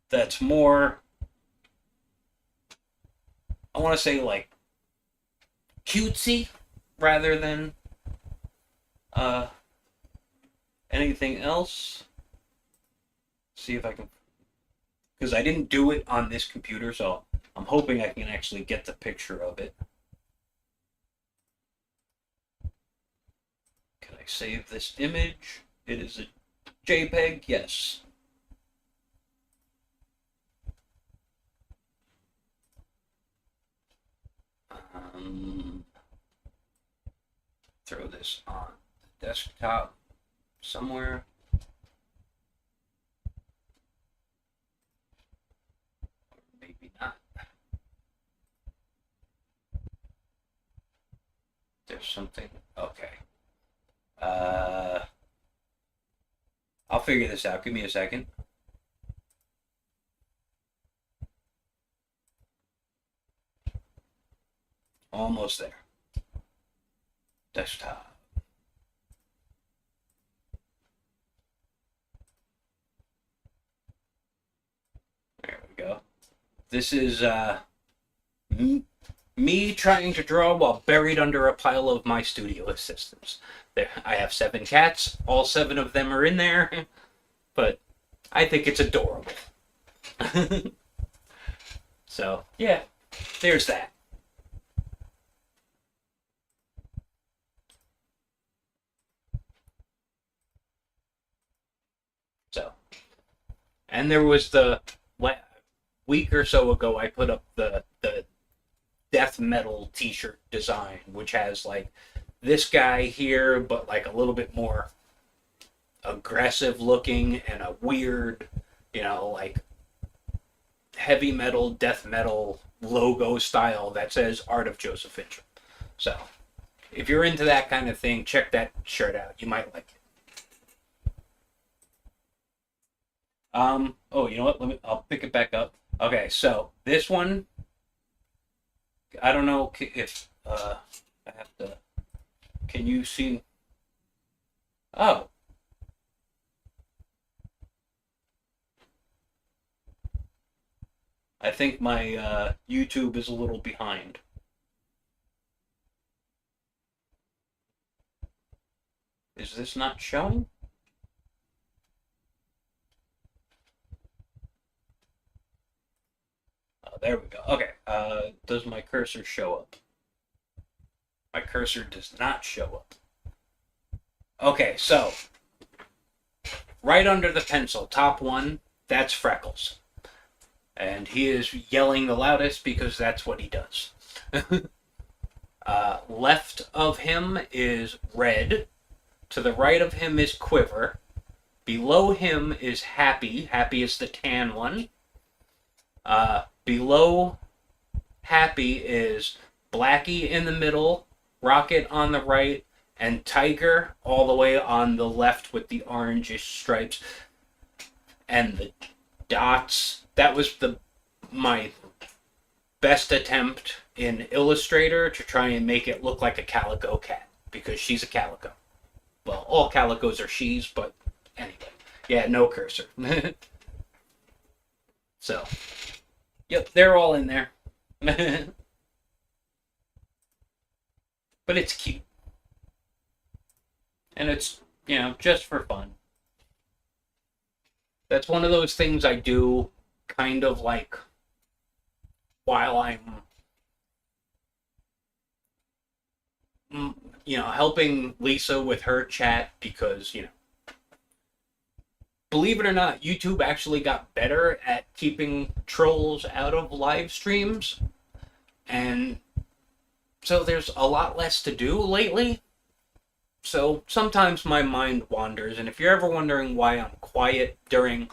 that's more, I want to say, like, cutesy rather than anything else. See if I can, because I didn't do it on this computer, so I'm hoping I can actually get the picture of it. Can I save this image? It is a JPEG, yes. Throw this on the desktop somewhere. Or maybe not. There's something. Okay. I'll figure this out. Give me a second. Almost there. Desktop. There we go. This is me trying to draw while buried under a pile of my studio assistants. There, I have 7 cats. All 7 of them are in there, but I think it's adorable. So, yeah, there's that. So, and there was the week or so ago, I put up the death metal t-shirt design, which has like this guy here, but like a little bit more aggressive looking and a weird, like heavy metal, death metal logo style that says Art of Joseph Finchum. So, if you're into that kind of thing, check that shirt out. You might like it. Oh, you know what? I'll pick it back up. Okay, so this one, I don't know if I have to. Can you see? Oh. I think my YouTube is a little behind. Is this not showing? Oh, there we go. Okay. Does my cursor show up? My cursor does not show up. Okay, so right under the pencil, top one, that's Freckles. And he is yelling the loudest because that's what he does. Left of him is Red. To the right of him is Quiver. Below him is Happy. Happy is the tan one. Below Happy is Blackie in the middle, Rocket on the right, and Tiger all the way on the left with the orangish stripes and the dots. That was my best attempt in Illustrator to try and make it look like a calico cat, because she's a calico. Well, all calicos are she's, but anyway. Yeah, no cursor. So, yep, they're all in there. But it's cute. And it's, just for fun. That's one of those things I do kind of like while I'm, helping Lisa with her chat, because, believe it or not, YouTube actually got better at keeping trolls out of live streams. And so there's a lot less to do lately. So sometimes my mind wanders, and if you're ever wondering why I'm quiet during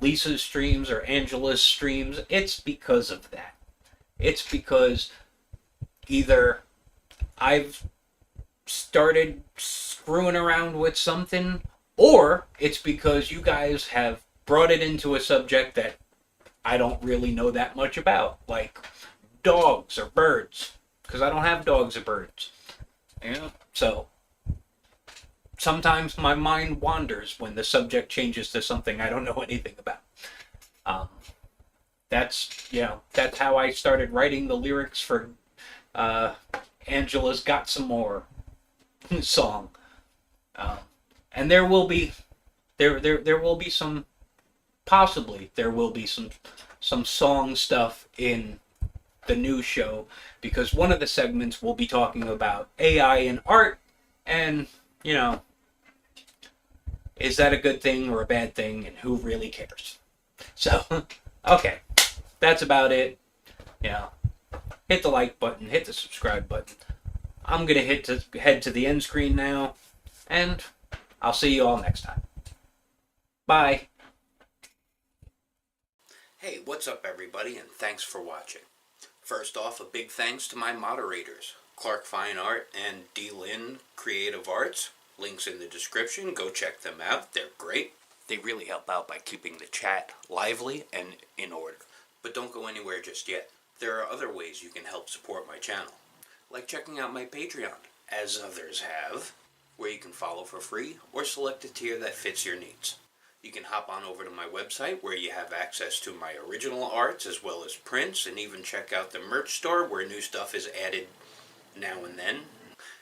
Lisa's streams or Angela's streams, it's because of that. It's because either I've started screwing around with something, or it's because you guys have brought it into a subject that I don't really know that much about, like dogs or birds, because I don't have dogs or birds. So sometimes my mind wanders when the subject changes to something I don't know anything about. That's how I started writing the lyrics for Angela's Got Some More song. And there will be some, possibly there will be some song stuff in the new show, because one of the segments will be talking about AI and art, and is that a good thing or a bad thing, and who really cares? So, okay, that's about it. Hit the like button, hit the subscribe button. I'm gonna head to the end screen now, and I'll see you all next time. Bye. Hey, what's up, everybody, and thanks for watching. First off, a big thanks to my moderators, Clark Fine Art and D. Lynn Creative Arts. Links in the description. Go check them out. They're great. They really help out by keeping the chat lively and in order. But don't go anywhere just yet. There are other ways you can help support my channel, like checking out my Patreon, as others have, where you can follow for free or select a tier that fits your needs. You can hop on over to my website where you have access to my original arts as well as prints, and even check out the merch store where new stuff is added now and then.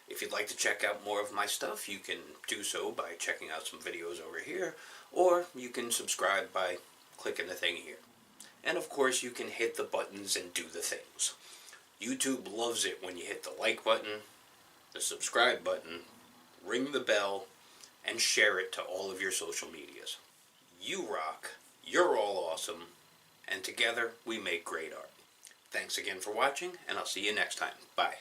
If you'd like to check out more of my stuff, you can do so by checking out some videos over here, or you can subscribe by clicking the thing here. And of course, you can hit the buttons and do the things. YouTube loves it when you hit the like button, the subscribe button, ring the bell, and share it to all of your social medias. You rock, you're all awesome, and together we make great art. Thanks again for watching, and I'll see you next time. Bye.